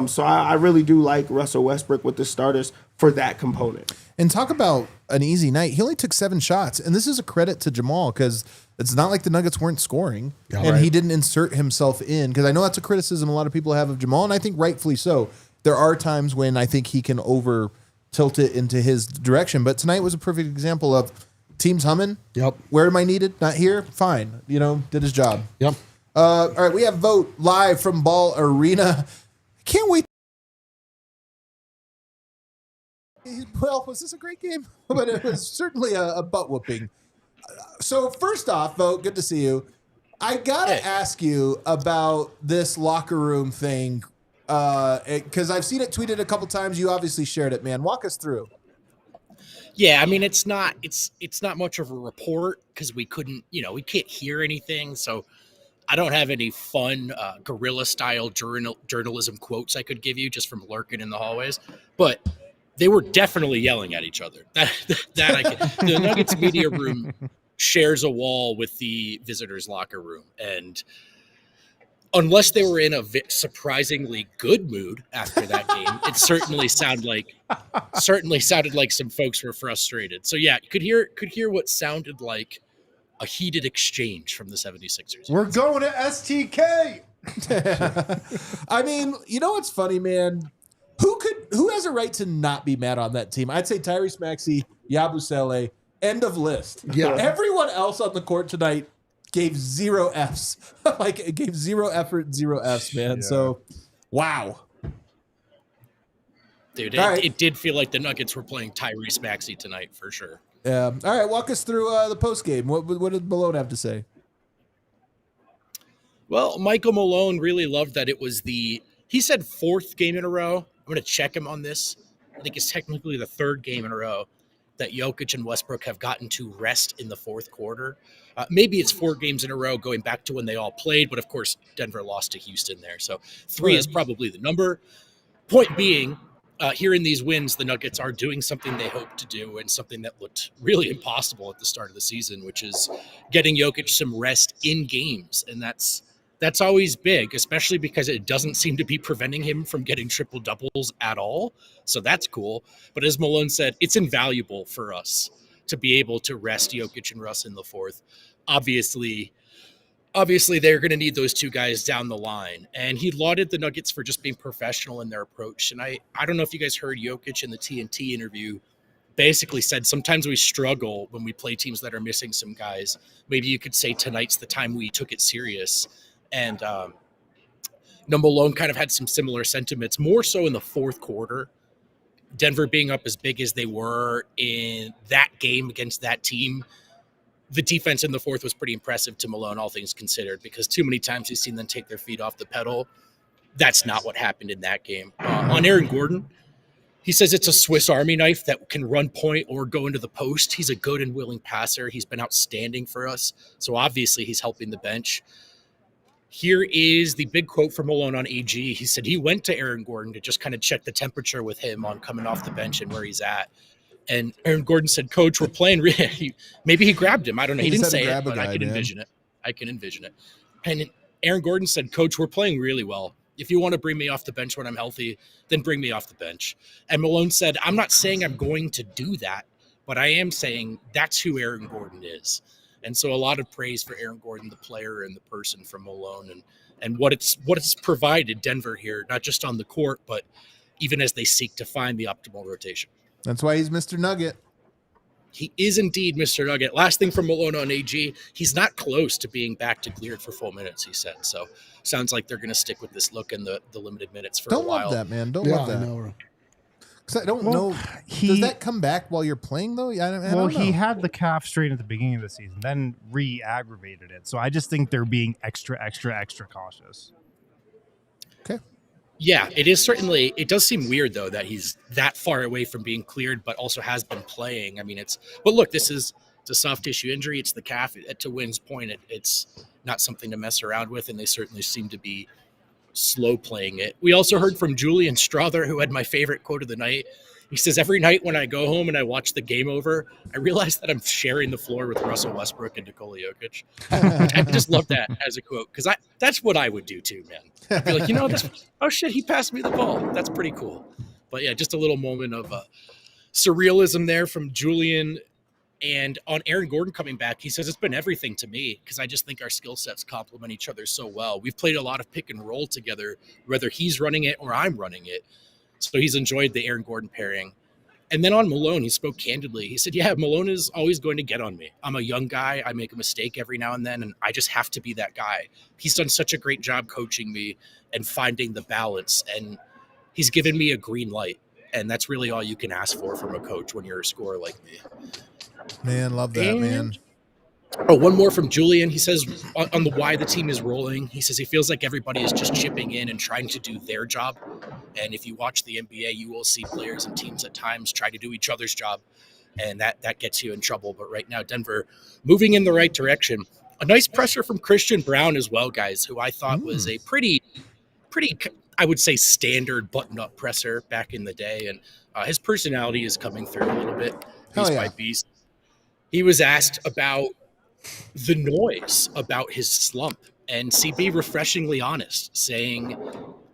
[SPEAKER 3] So I really do like Russell Westbrook with the starters for that component.
[SPEAKER 1] And talk about an easy night. He only took 7 shots, and this is a credit to Jamal because it's not like the Nuggets weren't scoring, and he didn't insert himself in. Because I know that's a criticism a lot of people have of Jamal, and I think rightfully so. There are times when I think he can over tilt it into his direction, but tonight was a perfect example of teams humming.
[SPEAKER 4] Yep.
[SPEAKER 1] Where am I needed? Not here. Fine. Did his job.
[SPEAKER 4] Yep.
[SPEAKER 1] All right, we have Vogt live from Ball Arena. Can't wait. Well, was this a great game? But it was certainly a butt whooping. So first off, Vogt, good to see you. I gotta ask you about this locker room thing because I've seen it tweeted a couple times. You obviously shared it, man. Walk us through.
[SPEAKER 5] Yeah, I mean, it's not much of a report because we couldn't, we can't hear anything. So I don't have any fun guerrilla style journalism quotes I could give you just from lurking in the hallways, but they were definitely yelling at each other. That I can. The Nuggets media room shares a wall with the visitors' locker room, and unless they were in a surprisingly good mood after that game, it certainly sounded like some folks were frustrated. So yeah, you could hear what sounded like a heated exchange from the 76ers.
[SPEAKER 2] We're going to STK.
[SPEAKER 1] I mean, you know what's funny, man? Who has a right to not be mad on that team? I'd say Tyrese Maxey, Yabusele, end of list.
[SPEAKER 4] Yeah.
[SPEAKER 1] Everyone else on the court tonight gave 0 Fs. It gave 0 effort, 0 Fs, man. Yeah. So, wow.
[SPEAKER 5] Dude, it did feel like the Nuggets were playing Tyrese Maxey tonight for sure.
[SPEAKER 1] Yeah. All right, walk us through the post game. What did Malone have to say?
[SPEAKER 5] Well, Michael Malone really loved that it was he said 4th game in a row. I'm going to check him on this. I think it's technically the 3rd game in a row that Jokic and Westbrook have gotten to rest in the 4th quarter. Maybe it's 4 games in a row going back to when they all played, but of course Denver lost to Houston there. So 3 is probably the number. Point being, here in these wins, the Nuggets are doing something they hoped to do and something that looked really impossible at the start of the season, which is getting Jokic some rest in games. And that's always big, especially because it doesn't seem to be preventing him from getting triple doubles at all. So that's cool. But as Malone said, it's invaluable for us to be able to rest Jokic and Russ in the 4th. Obviously they're going to need those 2 guys down the line. And he lauded the Nuggets for just being professional in their approach. And I don't know if you guys heard Jokic in the TNT interview basically said sometimes we struggle when we play teams that are missing some guys. Maybe you could say tonight's the time we took it serious. And Malone kind of had some similar sentiments, more so in the 4th quarter. Denver being up as big as they were in that game against that team, the defense in the 4th was pretty impressive to Malone, all things considered, because too many times he's seen them take their feet off the pedal. That's not what happened in that game. On Aaron Gordon, he says it's a Swiss Army knife that can run point or go into the post. He's a good and willing passer. He's been outstanding for us. So obviously he's helping the bench. Here is the big quote from Malone on AG. He said he went to Aaron Gordon to just kind of check the temperature with him on coming off the bench and where he's at. And Aaron Gordon said, "Coach, we're playing." Maybe he grabbed him. I don't know. He didn't say it, but I can envision it. And Aaron Gordon said, "Coach, we're playing really well. If you want to bring me off the bench when I'm healthy, then bring me off the bench." And Malone said, "I'm not saying I'm going to do that, but I am saying that's who Aaron Gordon is." And so a lot of praise for Aaron Gordon, the player and the person from Malone and what it's provided Denver here, not just on the court, but even as they seek to find the optimal rotation.
[SPEAKER 1] That's why he's Mr. Nugget.
[SPEAKER 5] He is indeed Mr. Nugget. Last thing from Malone on AG, he's not close to being back to cleared for full minutes, he said. So sounds like they're going to stick with this look in the limited minutes for a while.
[SPEAKER 1] Don't love that, man. Don't love that. I know. Because I don't know. Does that come back while you're playing, though? I don't know.
[SPEAKER 2] He had the calf strain at the beginning of the season, then re-aggravated it. So I just think they're being extra cautious.
[SPEAKER 1] Okay.
[SPEAKER 5] Yeah, it is certainly. It does seem weird, though, that he's that far away from being cleared, but also has been playing. I mean, but look, it's a soft tissue injury. It's the calf. To Wynn's point, it's not something to mess around with, and they certainly seem to be slow playing it. We also heard from Julian Strawther, who had my favorite quote of the night. He says, "Every night when I go home and I watch the game over, I realize that I'm sharing the floor with Russell Westbrook and Nikola Jokic." I just love that as a quote, because that's what I would do too, man. I'd be like, oh shit, he passed me the ball. That's pretty cool. But yeah, just a little moment of surrealism there from Julian. And on Aaron Gordon coming back, he says it's been everything to me because I just think our skill sets complement each other so well. We've played a lot of pick and roll together, whether he's running it or I'm running it. So he's enjoyed the Aaron Gordon pairing. And then on Malone, he spoke candidly. He said, yeah, Malone is always going to get on me. I'm a young guy. I make a mistake every now and then, and I just have to be that guy. He's done such a great job coaching me and finding the balance, and he's given me a green light. And that's really all you can ask for from a coach when you're a scorer like me.
[SPEAKER 1] Man, love that, man.
[SPEAKER 5] Oh, one more from Julian. He says on the why the team is rolling, he says he feels like everybody is just chipping in and trying to do their job. And if you watch the NBA, you will see players and teams at times try to do each other's job, and that gets you in trouble. But right now, Denver moving in the right direction. A nice pressure from Christian Braun as well, guys, who I thought was a pretty, I would say, standard button-up presser back in the day. And his personality is coming through a little bit. Beast by beast. He was asked about the noise about his slump, and CB refreshingly honest, saying,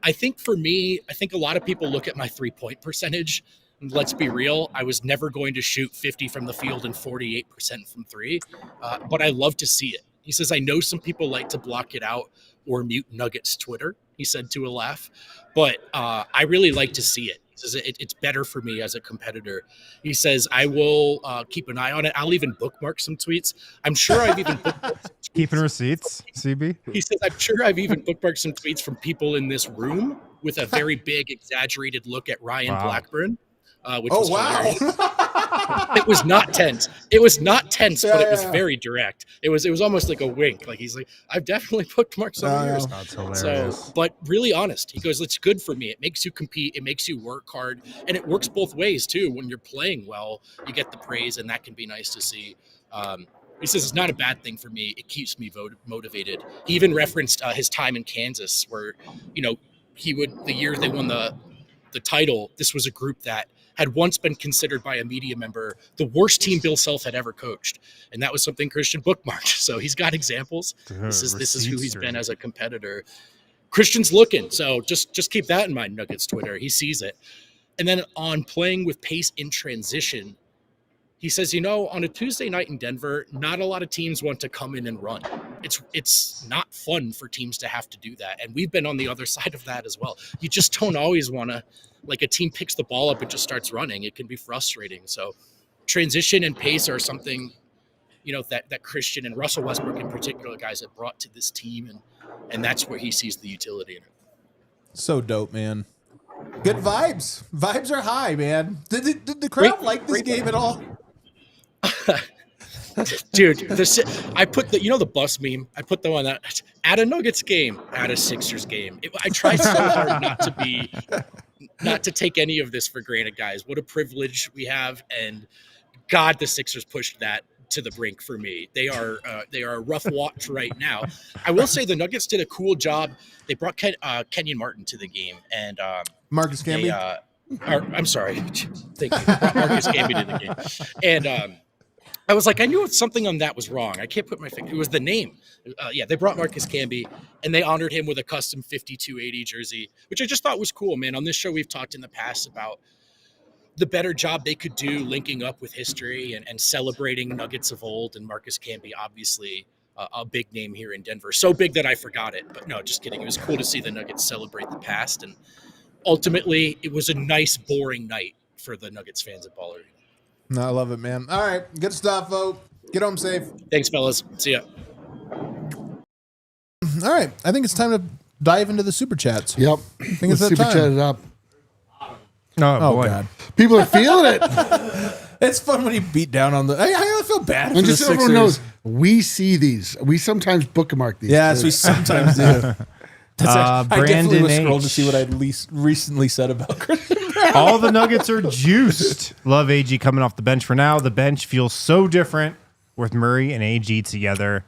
[SPEAKER 5] I think for me, I think a lot of people look at my 3-point percentage. And let's be real, I was never going to shoot 50 from the field and 48% from three, but I love to see it. He says, I know some people like to block it out or mute Nuggets Twitter, he said to a laugh, but I really like to see it. He says, it's better for me as a competitor. He says, I will keep an eye on it. I'll even bookmark some tweets. I'm sure I've even bookmarked some tweets.
[SPEAKER 2] Keeping receipts, CB?
[SPEAKER 5] He says, I'm sure I've even bookmarked some tweets from people in this room with a very big, exaggerated look at Ryan Blackburn. Which was hilarious. It was not tense. It was not tense, but it was very direct. It was almost like a wink. Like he's like, I've definitely bookmarked some of yours.
[SPEAKER 2] That's hilarious.
[SPEAKER 5] So, but really honest. He goes, it's good for me. It makes you compete. It makes you work hard, and it works both ways too. When you're playing well, you get the praise, and that can be nice to see. He says it's not a bad thing for me. It keeps me motivated. He even referenced his time in Kansas, where he would the year they won the title. This was a group that had once been considered by a media member the worst team Bill Self had ever coached. And that was something Christian bookmarked. So he's got examples. This is who he's been as a competitor. Christian's looking. So just keep that in mind, Nuggets Twitter. He sees it. And then on playing with pace in transition, he says, on a Tuesday night in Denver, not a lot of teams want to come in and run. It's not fun for teams to have to do that. And we've been on the other side of that as well. You just don't always want to, like a team picks the ball up and just starts running. It can be frustrating. So transition and pace are something, that Christian and Russell Westbrook in particular, guys, have brought to this team. And that's where he sees the utility in it.
[SPEAKER 1] So dope, man. Good vibes. Vibes are high, man. Did the crowd like this game at all?
[SPEAKER 5] Dude, I put the bus meme. I put them on that at a Nuggets game, at a Sixers game. I try so hard not to take any of this for granted, guys. What a privilege we have, and God, the Sixers pushed that to the brink for me. They are a rough watch right now. I will say the Nuggets did a cool job. They brought Kenyon Martin to the game, and
[SPEAKER 1] Marcus Camby.
[SPEAKER 5] I'm sorry, thank you. Marcus Camby to the game, and I was like, I knew something on that was wrong. I can't put my finger. It was the name. They brought Marcus Camby, and they honored him with a custom 5280 jersey, which I just thought was cool, man. On this show, we've talked in the past about the better job they could do linking up with history and celebrating Nuggets of old, and Marcus Camby, obviously a big name here in Denver. So big that I forgot it. But no, just kidding. It was cool to see the Nuggets celebrate the past, and ultimately, it was a nice, boring night for the Nuggets fans at Ball Arena.
[SPEAKER 1] No, I love it, man. All right, good stuff, Vogt. Get home safe.
[SPEAKER 5] Thanks, fellas. See ya.
[SPEAKER 1] All right, I think it's time to dive into the super chats.
[SPEAKER 4] Yep.
[SPEAKER 1] I think it's that
[SPEAKER 4] super
[SPEAKER 1] time.
[SPEAKER 4] chat it up.
[SPEAKER 1] Oh
[SPEAKER 2] boy.
[SPEAKER 1] God,
[SPEAKER 4] People are feeling it.
[SPEAKER 1] it's fun when you beat down on the. I feel bad for
[SPEAKER 4] And
[SPEAKER 1] the
[SPEAKER 4] just so everyone
[SPEAKER 1] Sixers.
[SPEAKER 4] knows, we see these. We sometimes bookmark these.
[SPEAKER 1] Yes, we sometimes do. I definitely was
[SPEAKER 2] Brandon
[SPEAKER 1] scrolling to
[SPEAKER 2] H.
[SPEAKER 1] see what I'd recently said about Christian Braun.
[SPEAKER 2] All the Nuggets are juiced. Love AG coming off the bench for now. The bench feels so different with Murray and AG together.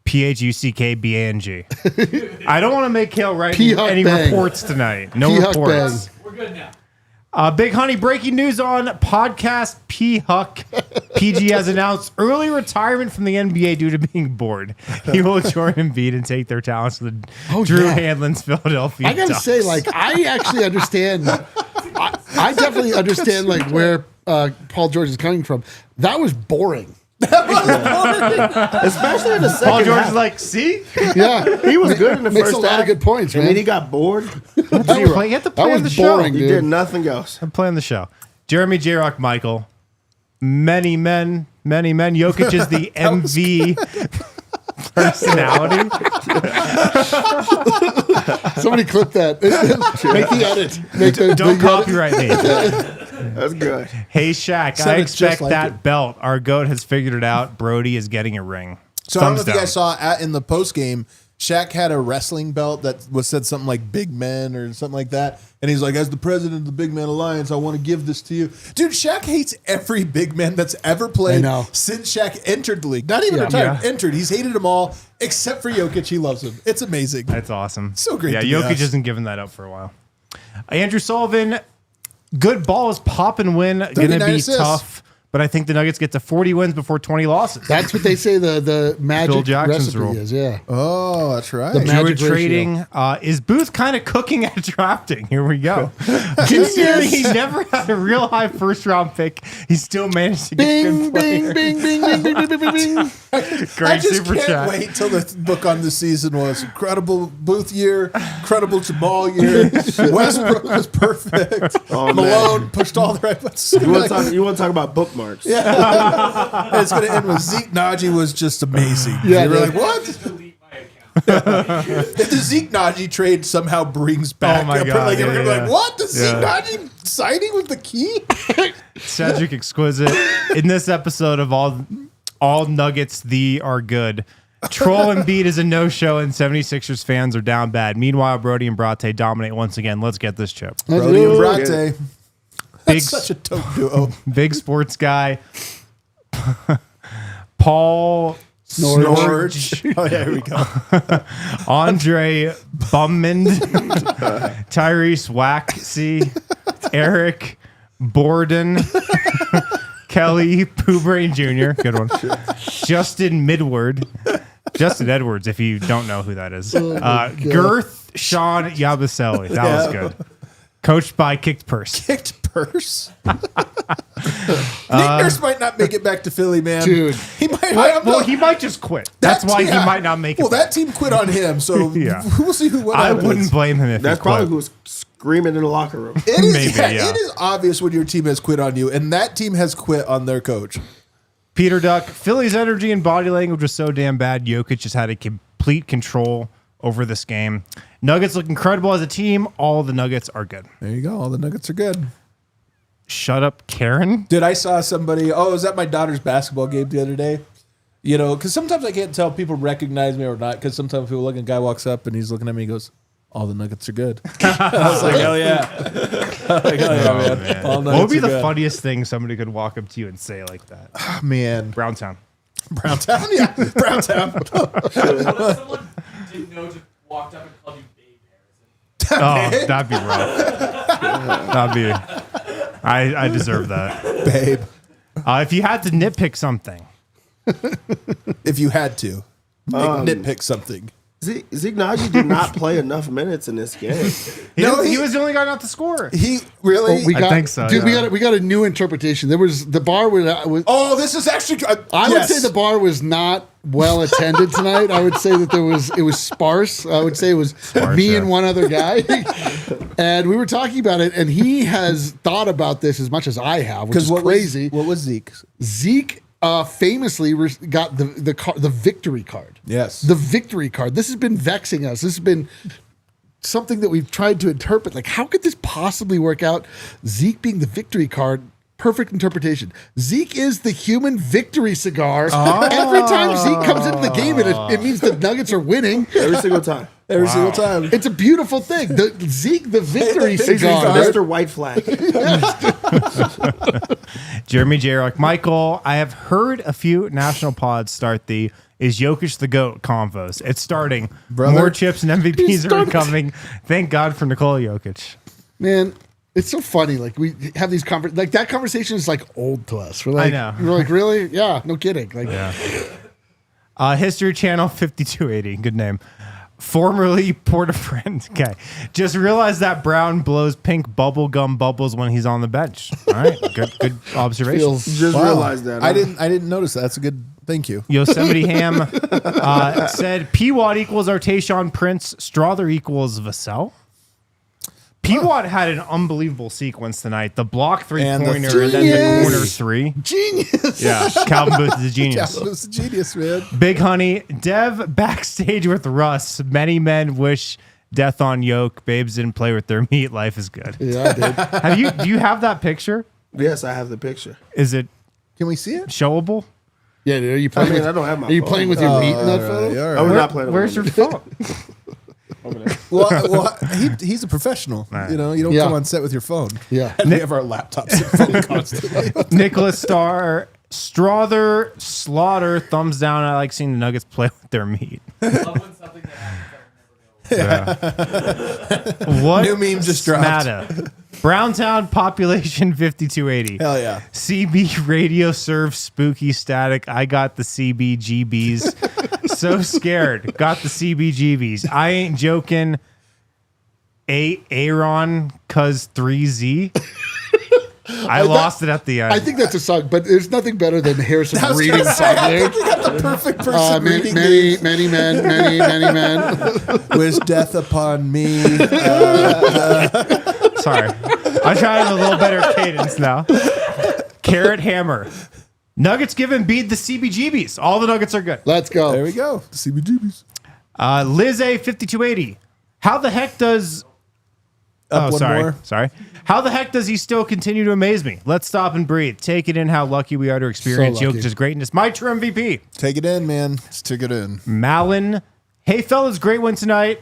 [SPEAKER 2] PHUCKBANG. I don't want to make Kale write any reports tonight. No reports.
[SPEAKER 5] We're good now.
[SPEAKER 2] Big Honey, breaking news on podcast P-Huck. PG has announced early retirement from the NBA due to being bored. He will join Embiid and take their talents to the Drew Hanlon's Philadelphia
[SPEAKER 4] I gotta
[SPEAKER 2] Ducks.
[SPEAKER 4] say, I actually understand. I definitely understand, where Paul George is coming from. That was boring.
[SPEAKER 3] Especially in the second
[SPEAKER 2] Paul George
[SPEAKER 3] half.
[SPEAKER 2] is like, see?
[SPEAKER 4] Yeah,
[SPEAKER 3] He was good in the
[SPEAKER 4] makes
[SPEAKER 3] first
[SPEAKER 4] a lot
[SPEAKER 3] half.
[SPEAKER 4] of good points,
[SPEAKER 3] And
[SPEAKER 4] man.
[SPEAKER 3] then he got bored.
[SPEAKER 2] You have to
[SPEAKER 4] That
[SPEAKER 2] play on
[SPEAKER 4] was
[SPEAKER 2] the
[SPEAKER 4] boring,
[SPEAKER 2] show.
[SPEAKER 3] He
[SPEAKER 4] dude.
[SPEAKER 3] did nothing else.
[SPEAKER 2] I'm playing the show. Jeremy J. Rock Michael. Many men. Jokic is the MV personality.
[SPEAKER 4] Somebody clip that. Make the edit. Make the,
[SPEAKER 2] Don't
[SPEAKER 4] the edit.
[SPEAKER 2] copyright me.
[SPEAKER 3] That's good.
[SPEAKER 2] Hey, Shaq, I
[SPEAKER 1] Sounded just
[SPEAKER 2] expect
[SPEAKER 1] like
[SPEAKER 2] that
[SPEAKER 1] it.
[SPEAKER 2] belt. Our GOAT has figured it out. Brody is getting a ring.
[SPEAKER 1] So I don't know
[SPEAKER 2] Thumbs
[SPEAKER 1] if you guys
[SPEAKER 2] down.
[SPEAKER 1] saw in the post game, Shaq had a wrestling belt that said something like "Big Men" or something like that, and he's like, "As the president of the Big Man Alliance, I want to give this to you, dude." Shaq hates every big man that's ever played
[SPEAKER 4] I know.
[SPEAKER 1] since Shaq entered the league. Not even
[SPEAKER 4] Yeah.
[SPEAKER 1] retired,
[SPEAKER 2] Yeah.
[SPEAKER 1] entered. He's hated them all except for Jokic. He loves him. It's amazing.
[SPEAKER 2] That's awesome.
[SPEAKER 1] So great
[SPEAKER 2] Yeah,
[SPEAKER 1] to be
[SPEAKER 2] Jokic
[SPEAKER 1] us.
[SPEAKER 2] hasn't given that up for a while. Andrew Sullivan, good ball is pop and win. Going to
[SPEAKER 1] 39
[SPEAKER 2] be
[SPEAKER 1] assists.
[SPEAKER 2] tough, but I think the Nuggets get to 40 wins before 20 losses.
[SPEAKER 4] That's what they say the magic
[SPEAKER 2] Phil Jackson's
[SPEAKER 4] recipe
[SPEAKER 2] rule.
[SPEAKER 4] is. Yeah.
[SPEAKER 1] Oh, that's right.
[SPEAKER 4] The
[SPEAKER 2] Drew
[SPEAKER 4] magic
[SPEAKER 2] at trading. Is Booth kind of cooking at drafting? Here we go. Considering he never had a real high first round pick, he still managed to get
[SPEAKER 4] Bing,
[SPEAKER 2] good players.
[SPEAKER 4] bing, bing, bing, bing, bing, bing, bing, bing.
[SPEAKER 1] I
[SPEAKER 2] Great
[SPEAKER 1] just
[SPEAKER 2] super
[SPEAKER 1] can't
[SPEAKER 2] chat.
[SPEAKER 1] wait till the book on the season was incredible Booth year, incredible Jamal year. Westbrook was perfect.
[SPEAKER 3] Oh,
[SPEAKER 1] Malone
[SPEAKER 3] man.
[SPEAKER 1] pushed all the right buttons.
[SPEAKER 3] You want to talk about bookmarks?
[SPEAKER 1] And it's going to end with Zeke Naji was just amazing.
[SPEAKER 4] Yeah,
[SPEAKER 1] you were
[SPEAKER 4] dude.
[SPEAKER 1] like, what? If the Zeke Naji trade somehow brings back,
[SPEAKER 2] Oh my God,
[SPEAKER 1] like,
[SPEAKER 2] yeah,
[SPEAKER 1] you're
[SPEAKER 2] yeah.
[SPEAKER 1] like, what? The Zeke
[SPEAKER 2] Yeah.
[SPEAKER 1] Naji signing with the key?
[SPEAKER 2] Cedric Exquisite. In this episode of all Nuggets, are good. Troll Embiid is a no-show, and 76ers fans are down bad. Meanwhile, Brody and Brate dominate once again. Let's get this chip.
[SPEAKER 1] Brody and
[SPEAKER 4] Ooh.
[SPEAKER 1] Brate.
[SPEAKER 2] Big-
[SPEAKER 1] That's such a dope duo.
[SPEAKER 2] Big sports guy. Paul
[SPEAKER 1] Snorge. Oh, yeah, here we go.
[SPEAKER 2] Andre Bummond, Tyrese Waxy, Eric Borden, Kelly Poobrain Jr., good one, Justin Midward, Justin Edwards, if you don't know who that is, Girth Sean Yabusele, that was good, coached by Kicked Purse.
[SPEAKER 1] Kicked purse. Nick Nurse might not make it back to Philly, man.
[SPEAKER 4] Dude.
[SPEAKER 1] He might.
[SPEAKER 2] Well, he might just quit. That's why he might not make it.
[SPEAKER 1] Well, that team quit on him, so
[SPEAKER 2] Yeah.
[SPEAKER 1] we'll see who went.
[SPEAKER 2] I wouldn't blame him if
[SPEAKER 3] That's
[SPEAKER 2] he
[SPEAKER 3] probably
[SPEAKER 2] quit.
[SPEAKER 3] who was screaming in the locker room.
[SPEAKER 1] It is,
[SPEAKER 2] Maybe, yeah.
[SPEAKER 1] It is obvious when your team has quit on you, and that team has quit on their coach.
[SPEAKER 2] Peter Duck, Philly's energy and body language was so damn bad. Jokic just had a complete control over this game. Nuggets look incredible as a team. All the Nuggets are good.
[SPEAKER 1] There you go. All the Nuggets are good.
[SPEAKER 2] Shut up, Karen.
[SPEAKER 1] Dude, I saw somebody. Oh, I was at my daughter's basketball game the other day. You know, because sometimes I can't tell if people recognize me or not. Because sometimes people look and a guy walks up and he's looking at me and goes, "All the Nuggets are good." I was like, "Hell yeah!" I was like, "Hell yeah, man!" All
[SPEAKER 2] What would
[SPEAKER 1] Nuggets
[SPEAKER 2] be
[SPEAKER 1] are
[SPEAKER 2] the
[SPEAKER 1] good.
[SPEAKER 2] funniest thing somebody could walk up to you and say like that?
[SPEAKER 1] Oh, man,
[SPEAKER 2] Browntown.
[SPEAKER 1] Browntown, yeah, Browntown.
[SPEAKER 6] Someone didn't know just walked up and called you Babe Harrison.
[SPEAKER 2] Oh, that'd be rough. That'd be. I deserve that.
[SPEAKER 1] Babe,
[SPEAKER 2] If you had to nitpick something,
[SPEAKER 1] if you had to nitpick something,
[SPEAKER 3] Zeke Naji did not play enough minutes in this game.
[SPEAKER 2] he was the only guy not to score.
[SPEAKER 1] he really.
[SPEAKER 4] We got,
[SPEAKER 2] think so,
[SPEAKER 4] dude.
[SPEAKER 2] yeah.
[SPEAKER 4] We got a new interpretation. There was the bar was.
[SPEAKER 1] Oh, this is actually.
[SPEAKER 4] I would
[SPEAKER 1] yes.
[SPEAKER 4] say the bar was not well attended tonight. I would say that it was sparse. I would say it was me
[SPEAKER 2] yeah.
[SPEAKER 4] and one other guy, and we were talking about it. And he has thought about this as much as I have, which is crazy.
[SPEAKER 1] What was Zeke?
[SPEAKER 4] Zeke famously got the victory card.
[SPEAKER 1] Yes.
[SPEAKER 4] The victory card. This has been vexing us. This has been something that we've tried to interpret. Like, how could this possibly work out? Zeke being the victory card. Perfect interpretation. Zeke is the human victory cigar. Every time Zeke comes into the game, it means the Nuggets are winning.
[SPEAKER 3] Every single time.
[SPEAKER 1] Every single time.
[SPEAKER 4] It's a beautiful thing. Zeke, the victory cigar.
[SPEAKER 3] Mr. White Flag.
[SPEAKER 2] Jeremy J. Rock. Michael, I have heard a few national pods start the "Is Jokic the GOAT" convos. It's starting.
[SPEAKER 1] Brother.
[SPEAKER 2] More chips and MVPs are
[SPEAKER 4] started.
[SPEAKER 2] coming. Thank God for Nikola Jokic.
[SPEAKER 4] Man, it's so funny. Like, we have these like that conversation is like old to us. We're like,
[SPEAKER 2] I know.
[SPEAKER 4] We're like, really? Yeah, no kidding. Like,
[SPEAKER 2] History Channel 5280. Good name. Formerly Port-a-Friend. Okay. Just realized that Braun blows pink bubblegum bubbles when he's on the bench. All right. Good observation.
[SPEAKER 4] Feels
[SPEAKER 3] Just realized that.
[SPEAKER 1] I didn't notice that. That's a good. Thank you.
[SPEAKER 2] Yosemite Ham said P-Watt equals Artayshaun Prince. Strawther equals Vassell. P-Watt had an unbelievable sequence tonight. The block three-pointer and then the corner three.
[SPEAKER 4] genius.
[SPEAKER 2] Yeah. Calvin Booth is a genius.
[SPEAKER 1] Calvin was a genius, man.
[SPEAKER 2] Big Honey. Dev backstage with Russ. Many men wish death on yoke. Babes didn't play with their meat. Life is good.
[SPEAKER 4] Yeah, I did.
[SPEAKER 2] Do you have that picture?
[SPEAKER 3] Yes, I have the picture.
[SPEAKER 2] Is it
[SPEAKER 1] Can we see it?
[SPEAKER 2] showable?
[SPEAKER 4] Yeah, dude, are you playing?
[SPEAKER 3] I don't have my
[SPEAKER 4] Are you
[SPEAKER 3] phone.
[SPEAKER 4] playing with your meat in that photo?
[SPEAKER 1] Yeah, all right.
[SPEAKER 3] I was not playing.
[SPEAKER 2] Where's your phone?
[SPEAKER 1] Well, he's a professional.
[SPEAKER 2] Right.
[SPEAKER 1] You know, you don't
[SPEAKER 4] Yeah.
[SPEAKER 1] come on set with your phone.
[SPEAKER 4] Yeah.
[SPEAKER 1] And we have our laptops and phone constantly.
[SPEAKER 2] Nicholas Strawther, Slaughter, thumbs down. I like seeing the Nuggets play with their meat.
[SPEAKER 6] Love when something that happens that will never go.
[SPEAKER 2] What?
[SPEAKER 1] New meme just dropped.
[SPEAKER 2] Smatta. Browntown population 5280.
[SPEAKER 1] Hell yeah.
[SPEAKER 2] CB radio serves spooky static. I got the CBGBs. So scared. Got the CBGBs. I ain't joking. Aaron cuz 3Z. I lost it at the end.
[SPEAKER 4] I think that's a song, but there's nothing better than Harrison
[SPEAKER 1] I was
[SPEAKER 4] reading
[SPEAKER 1] gonna say, I
[SPEAKER 4] something.
[SPEAKER 1] think you got the perfect person reading
[SPEAKER 4] Many men.
[SPEAKER 1] wish death upon me.
[SPEAKER 2] Sorry. I'm trying a little better cadence now. Carrot Hammer. Nuggets give Embiid the CBGBs. All the Nuggets are good.
[SPEAKER 4] Let's go.
[SPEAKER 1] There we go. The CBGBs.
[SPEAKER 2] Liz A 5280. How the heck does
[SPEAKER 1] Up one more.
[SPEAKER 2] Sorry. How the heck does he still continue to amaze me? Let's stop and breathe. Take it in how lucky we are to experience
[SPEAKER 4] So lucky.
[SPEAKER 2] Jokic's greatness. My true MVP.
[SPEAKER 1] Take it in, man. Just take it in.
[SPEAKER 2] Malin. Hey, fellas, great win tonight.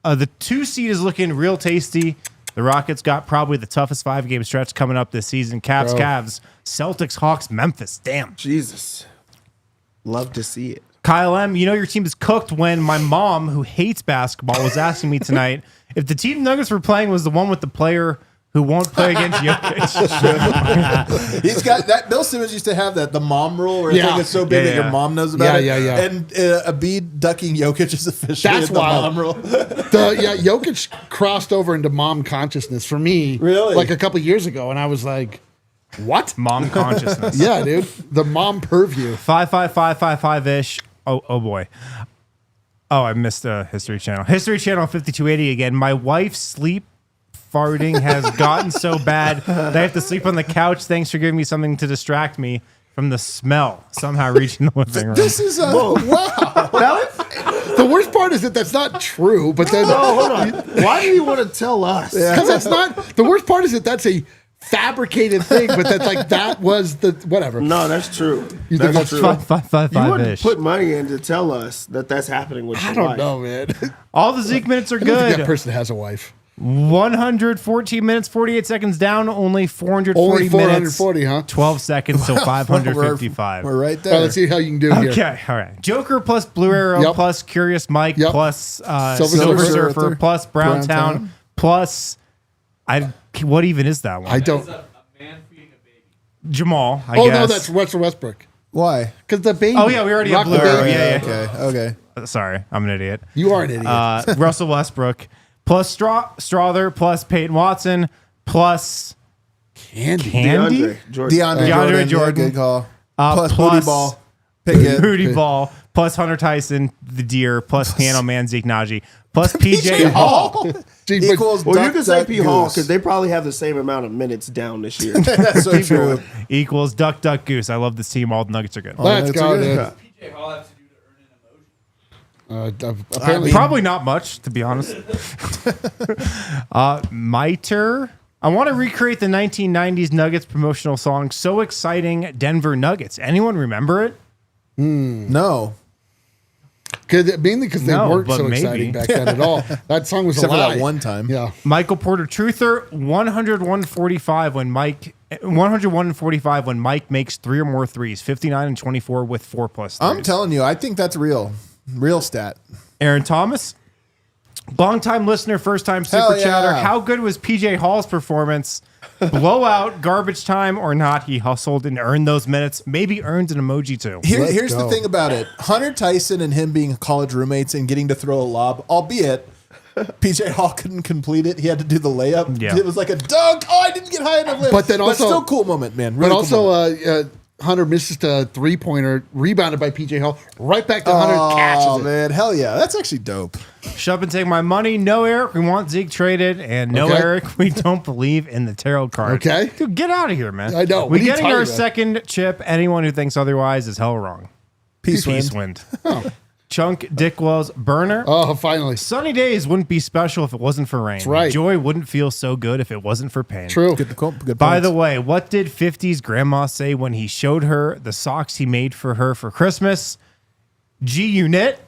[SPEAKER 2] The 2 seed is looking real tasty. The Rockets got probably the toughest 5-game stretch coming up this season. Cavs, Celtics, Hawks, Memphis. Damn.
[SPEAKER 3] Jesus. Love to see it.
[SPEAKER 2] Kyle M., you know your team is cooked when my mom, who hates basketball, was asking me tonight if the team Nuggets were playing was the one with the player who won't play against Jokic.
[SPEAKER 1] He's got that. Bill Simmons used to have that, the mom rule, where
[SPEAKER 4] Yeah.
[SPEAKER 1] I think it's so big
[SPEAKER 2] Yeah,
[SPEAKER 1] that
[SPEAKER 2] yeah.
[SPEAKER 1] your mom knows about it.
[SPEAKER 4] Yeah.
[SPEAKER 1] And Embiid ducking Jokic is officially
[SPEAKER 4] That's
[SPEAKER 1] the
[SPEAKER 4] wild.
[SPEAKER 1] mom rule.
[SPEAKER 4] Jokic crossed over into mom consciousness for me,
[SPEAKER 1] Really?
[SPEAKER 4] like a couple years ago, and I was like, "What?"
[SPEAKER 2] Mom consciousness.
[SPEAKER 4] Yeah, dude, the mom purview.
[SPEAKER 2] 55555-ish. Oh boy. Oh, I missed History Channel. History Channel 5280 again. My wife's sleep farting has gotten so bad that I have to sleep on the couch. Thanks for giving me something to distract me from the smell somehow reaching the living room.
[SPEAKER 1] This is wow.
[SPEAKER 4] The worst part is that that's not true, but then
[SPEAKER 3] Hold on. Why do you want to tell us?
[SPEAKER 4] because that's not. The worst part is that that's a fabricated thing, but that's like that was the whatever.
[SPEAKER 3] No, that's true.
[SPEAKER 4] You think
[SPEAKER 3] That's
[SPEAKER 4] that's
[SPEAKER 3] true.
[SPEAKER 2] 55555-ish.
[SPEAKER 3] You wouldn't put money in to tell us that that's happening with your
[SPEAKER 4] I don't
[SPEAKER 3] wife.
[SPEAKER 4] know, man.
[SPEAKER 2] All the Zeke minutes are
[SPEAKER 4] I don't think that
[SPEAKER 2] good.
[SPEAKER 4] person has a wife.
[SPEAKER 2] 114 minutes, 48 seconds down, only 440
[SPEAKER 4] Only
[SPEAKER 2] minutes.
[SPEAKER 4] 440, huh?
[SPEAKER 2] 12 seconds, so 555.
[SPEAKER 1] We're right
[SPEAKER 4] All
[SPEAKER 1] there.
[SPEAKER 4] right, let's see how you can do here.
[SPEAKER 2] Okay, all right. Joker plus Blue Arrow
[SPEAKER 4] Yep.
[SPEAKER 2] plus Curious Mike
[SPEAKER 4] Yep.
[SPEAKER 2] plus
[SPEAKER 4] Silver
[SPEAKER 2] Silver
[SPEAKER 4] Surfer.
[SPEAKER 2] Surfer plus Browntown
[SPEAKER 1] Browntown.
[SPEAKER 2] plus what even is that one?
[SPEAKER 4] I don't.
[SPEAKER 6] A man feeding a baby.
[SPEAKER 2] Jamal, I
[SPEAKER 4] Oh
[SPEAKER 2] guess.
[SPEAKER 4] no, that's Russell Westbrook.
[SPEAKER 1] Why?
[SPEAKER 4] Because the baby.
[SPEAKER 2] Oh, yeah, we already have
[SPEAKER 4] Rock the
[SPEAKER 2] Blue Arrow.
[SPEAKER 4] baby.
[SPEAKER 2] Yeah.
[SPEAKER 1] Okay.
[SPEAKER 2] Sorry, I'm an idiot.
[SPEAKER 4] You are an idiot.
[SPEAKER 2] Russell Westbrook plus Strawther plus Peyton Watson plus
[SPEAKER 4] Candy.
[SPEAKER 2] Candy?
[SPEAKER 3] DeAndre Jordan.
[SPEAKER 1] DeAndre Jordan.
[SPEAKER 2] Jordan.
[SPEAKER 1] Good call.
[SPEAKER 2] Plus
[SPEAKER 1] Booty Ball. Pickett.
[SPEAKER 2] Rudy Ball plus Hunter Tyson, the Deer plus Piano Man Zeke Naji plus PJ Hall.
[SPEAKER 4] Gee, but-
[SPEAKER 1] Equals
[SPEAKER 3] Well, you
[SPEAKER 1] Duck,
[SPEAKER 3] can say
[SPEAKER 1] Duck,
[SPEAKER 3] P. Hall
[SPEAKER 1] Goose.
[SPEAKER 3] because they probably have the same amount of minutes down this year.
[SPEAKER 1] That's so true.
[SPEAKER 2] Equals Duck Duck Goose. I love this team. All the Nuggets are good.
[SPEAKER 4] Let's
[SPEAKER 1] That's
[SPEAKER 4] go,
[SPEAKER 1] a good
[SPEAKER 4] dude.
[SPEAKER 1] cut.
[SPEAKER 6] PJ Hall have to do to earn an emoji.
[SPEAKER 4] Apparently,
[SPEAKER 2] Probably not much, to be honest. Miter. I want to recreate the 1990s Nuggets promotional song, So Exciting Denver Nuggets. Anyone remember it?
[SPEAKER 1] No.
[SPEAKER 4] mainly because they
[SPEAKER 2] No,
[SPEAKER 4] weren't
[SPEAKER 2] but
[SPEAKER 4] so
[SPEAKER 2] maybe.
[SPEAKER 4] exciting back then at all. That song was
[SPEAKER 1] Except
[SPEAKER 4] a
[SPEAKER 1] for
[SPEAKER 4] lie.
[SPEAKER 1] that one time.
[SPEAKER 4] Yeah.
[SPEAKER 2] Michael Porter Truther, 101-45 when Mike 101-45 when Mike makes 3 or more threes, 59 and 24 with 4+ threes.
[SPEAKER 1] I'm telling you, I think that's real. Real stat.
[SPEAKER 2] Aaron Thomas, Long-time listener, first-time
[SPEAKER 1] Hell
[SPEAKER 2] super chatter.
[SPEAKER 1] yeah.
[SPEAKER 2] How good was PJ Hall's performance? Blowout, garbage time or not, he hustled and earned those minutes. Maybe earned an emoji too.
[SPEAKER 1] Here's the
[SPEAKER 4] go.
[SPEAKER 1] thing about it. Hunter Tyson and him being college roommates and getting to throw a lob, albeit PJ Hall couldn't complete it. He had to do the layup.
[SPEAKER 2] Yeah.
[SPEAKER 1] It was like a dunk. Oh, I didn't get high enough. Layup.
[SPEAKER 4] But then also-
[SPEAKER 1] still cool moment, man.
[SPEAKER 4] But
[SPEAKER 1] Really cool
[SPEAKER 4] also,
[SPEAKER 1] moment.
[SPEAKER 4] Hunter misses a 3-pointer, rebounded by PJ Hall, right back to Hunter,
[SPEAKER 1] Oh,
[SPEAKER 4] catches it.
[SPEAKER 1] man. Hell yeah. That's actually dope.
[SPEAKER 2] Shut up and take my money. No, Eric, we want Zeke traded. And no,
[SPEAKER 4] Okay.
[SPEAKER 2] Eric, we don't believe in the tarot card.
[SPEAKER 4] Okay.
[SPEAKER 2] Dude, get out of here, man.
[SPEAKER 4] I know. What
[SPEAKER 2] We're
[SPEAKER 4] are you
[SPEAKER 2] getting
[SPEAKER 4] talking
[SPEAKER 2] our
[SPEAKER 4] about?
[SPEAKER 2] second chip. Anyone who thinks otherwise is hell wrong.
[SPEAKER 1] Peace
[SPEAKER 2] wind. Chunk Dickwell's burner.
[SPEAKER 4] Oh, finally.
[SPEAKER 2] Sunny days wouldn't be special if it wasn't for rain.
[SPEAKER 4] right.
[SPEAKER 2] Joy wouldn't feel so good if it wasn't for pain.
[SPEAKER 4] True.
[SPEAKER 1] Good
[SPEAKER 2] By
[SPEAKER 1] points.
[SPEAKER 2] the way, what did 50's grandma say when he showed her the socks he made for her for Christmas? G-Unit.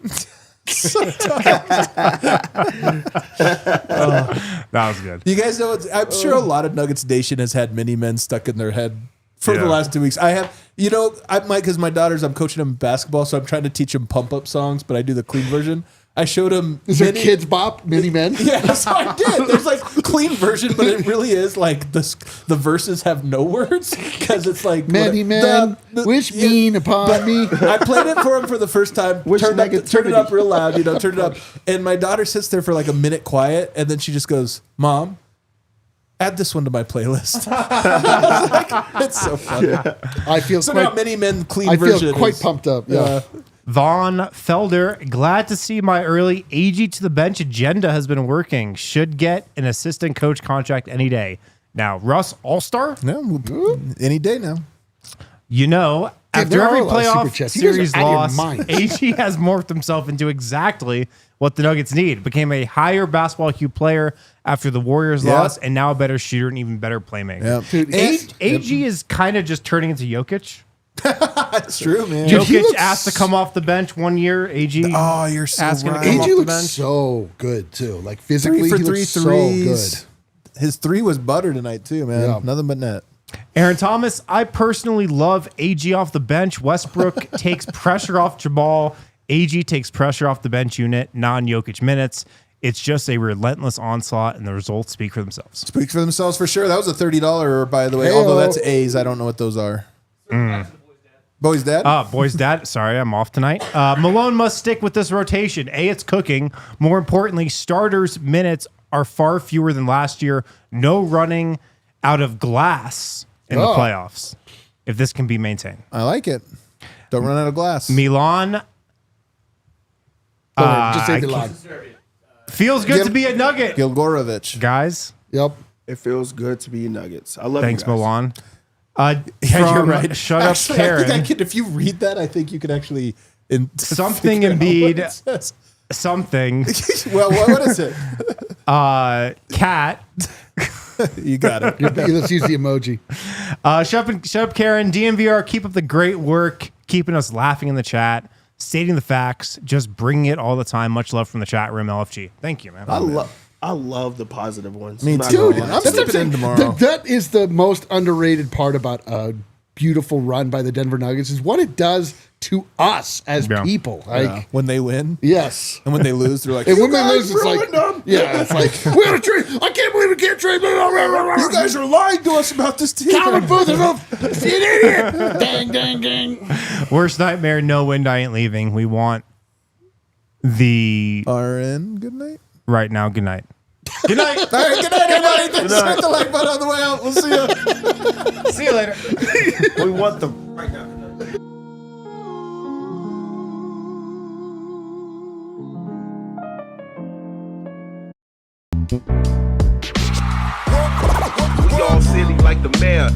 [SPEAKER 2] That was good.
[SPEAKER 1] You guys know, I'm sure a lot of Nuggets Nation has had mini men stuck in their head for the
[SPEAKER 2] Yeah.
[SPEAKER 1] last 2 weeks. I have, because my daughters, I'm coaching them basketball, so I'm trying to teach them pump up songs, but I do the clean version. I showed them.
[SPEAKER 4] Is there Kids Bop, Mini Men?
[SPEAKER 1] Yeah, so I did. There's like clean version, but it really is like the verses have no words because it's like
[SPEAKER 4] Many men wish mean upon me.
[SPEAKER 1] I played it for him for the first time.
[SPEAKER 3] Wish
[SPEAKER 1] Turn it
[SPEAKER 3] negativity.
[SPEAKER 1] up real loud, turn it up. And my daughter sits there for like a minute quiet, and then she just goes, "Mom, add this one to my playlist." I was like, it's so funny.
[SPEAKER 4] I feel
[SPEAKER 1] So
[SPEAKER 4] quite,
[SPEAKER 1] now Mini Men clean
[SPEAKER 4] I
[SPEAKER 1] version.
[SPEAKER 4] feel quite
[SPEAKER 1] is-
[SPEAKER 4] pumped up. Yeah.
[SPEAKER 2] Vaughn Felder, glad to see my early AG to the bench agenda has been working. Should get an assistant coach contract any day. Now, Russ, All-Star?
[SPEAKER 1] No, any day now.
[SPEAKER 2] You know,
[SPEAKER 4] Dude,
[SPEAKER 2] after
[SPEAKER 4] there
[SPEAKER 2] every
[SPEAKER 4] are a lot of super
[SPEAKER 2] playoff
[SPEAKER 4] chats. You guys are
[SPEAKER 2] series
[SPEAKER 4] out of your
[SPEAKER 2] loss,
[SPEAKER 4] minds.
[SPEAKER 2] AG has morphed himself into exactly what the Nuggets need. Became a higher basketball IQ player after the Warriors
[SPEAKER 1] Yeah.
[SPEAKER 2] loss, and now a better shooter and even better playmaker.
[SPEAKER 1] Yeah.
[SPEAKER 4] Dude,
[SPEAKER 2] AG is kind of just turning into Jokic.
[SPEAKER 1] That's true, man.
[SPEAKER 4] Dude, he
[SPEAKER 2] Jokic
[SPEAKER 4] looks-
[SPEAKER 2] asked to come off the bench one year. AG.
[SPEAKER 1] Oh, you're so
[SPEAKER 2] Asking to
[SPEAKER 1] right.
[SPEAKER 2] come off
[SPEAKER 4] AG
[SPEAKER 2] the
[SPEAKER 4] looks
[SPEAKER 2] bench.
[SPEAKER 4] so good, too. Like, physically,
[SPEAKER 1] 3 for
[SPEAKER 4] he
[SPEAKER 1] 3
[SPEAKER 4] looks
[SPEAKER 1] threes.
[SPEAKER 4] so
[SPEAKER 1] His 3 was butter tonight too, man.
[SPEAKER 4] Yeah.
[SPEAKER 1] Nothing but net.
[SPEAKER 2] Aaron Thomas, I personally love AG off the bench. Westbrook takes pressure off Jabal. AG takes pressure off the bench unit, non-Jokic minutes. It's just a relentless onslaught, and the results speak for themselves.
[SPEAKER 1] Speak for themselves for sure. That was a $30, by the way.
[SPEAKER 4] Heyo.
[SPEAKER 1] Although that's A's, I don't know what those are. Boy's dad.
[SPEAKER 2] Boys, dad, sorry, I'm off tonight. Malone must stick with this rotation. A, it's cooking. More importantly, starters' minutes are far fewer than last year. No running out of glass in the
[SPEAKER 4] Oh.
[SPEAKER 2] playoffs, if this can be maintained.
[SPEAKER 1] I like it. Don't run out of glass.
[SPEAKER 2] Milan
[SPEAKER 4] Go ahead, just say
[SPEAKER 2] I
[SPEAKER 4] Milan.
[SPEAKER 2] feels good to be a Nugget.
[SPEAKER 1] Gilgorovich.
[SPEAKER 2] Guys,
[SPEAKER 4] Yep.
[SPEAKER 3] It feels good to be Nuggets. I love
[SPEAKER 2] thanks,
[SPEAKER 3] you guys.
[SPEAKER 2] Milan.
[SPEAKER 1] Yeah,
[SPEAKER 2] From
[SPEAKER 1] you're right.
[SPEAKER 2] Shut
[SPEAKER 1] Actually,
[SPEAKER 2] up, Karen.
[SPEAKER 1] I think I could. If you read that, I think you could actually
[SPEAKER 2] Something
[SPEAKER 1] figure out what
[SPEAKER 2] Embiid.
[SPEAKER 1] it says.
[SPEAKER 2] Something.
[SPEAKER 1] Well, what is it?
[SPEAKER 2] Cat.
[SPEAKER 1] You got it.
[SPEAKER 4] Let's use the emoji.
[SPEAKER 2] Shut up, Karen. DNVR, keep up the great work, keeping us laughing in the chat, stating the facts, just bringing it all the time. Much love from the chat room, LFG. Thank you, man.
[SPEAKER 3] I love the positive ones.
[SPEAKER 1] Me
[SPEAKER 3] I'm not
[SPEAKER 1] too.
[SPEAKER 3] gonna
[SPEAKER 1] Dude,
[SPEAKER 3] lie.
[SPEAKER 1] I'm
[SPEAKER 4] That's what I'm
[SPEAKER 1] sleeping in
[SPEAKER 4] saying.
[SPEAKER 1] tomorrow.
[SPEAKER 4] That is the most underrated part about a beautiful run by the Denver Nuggets is what it does to us as
[SPEAKER 2] Yeah.
[SPEAKER 4] people. Like,
[SPEAKER 1] When they win
[SPEAKER 4] yes.
[SPEAKER 1] and when they lose, they're like,
[SPEAKER 4] And when
[SPEAKER 1] "You
[SPEAKER 4] they
[SPEAKER 1] guys
[SPEAKER 4] lose, it's like,
[SPEAKER 1] ruined them.
[SPEAKER 4] yeah, it's like, we gotta trade. I can't believe we can't trade.
[SPEAKER 1] You guys are lying to us about this team."
[SPEAKER 4] Calvin Booth is an idiot. Dang, dang, dang.
[SPEAKER 2] Worst nightmare, no wind, I ain't leaving. We want the
[SPEAKER 1] RN, good night.
[SPEAKER 2] right now. Good night. Good night.
[SPEAKER 1] All right, good night, everybody. Thanks. Hit the like button on the way out. We'll see you.
[SPEAKER 2] See you later.
[SPEAKER 3] We want the right now.
[SPEAKER 7] We all silly like the mayor.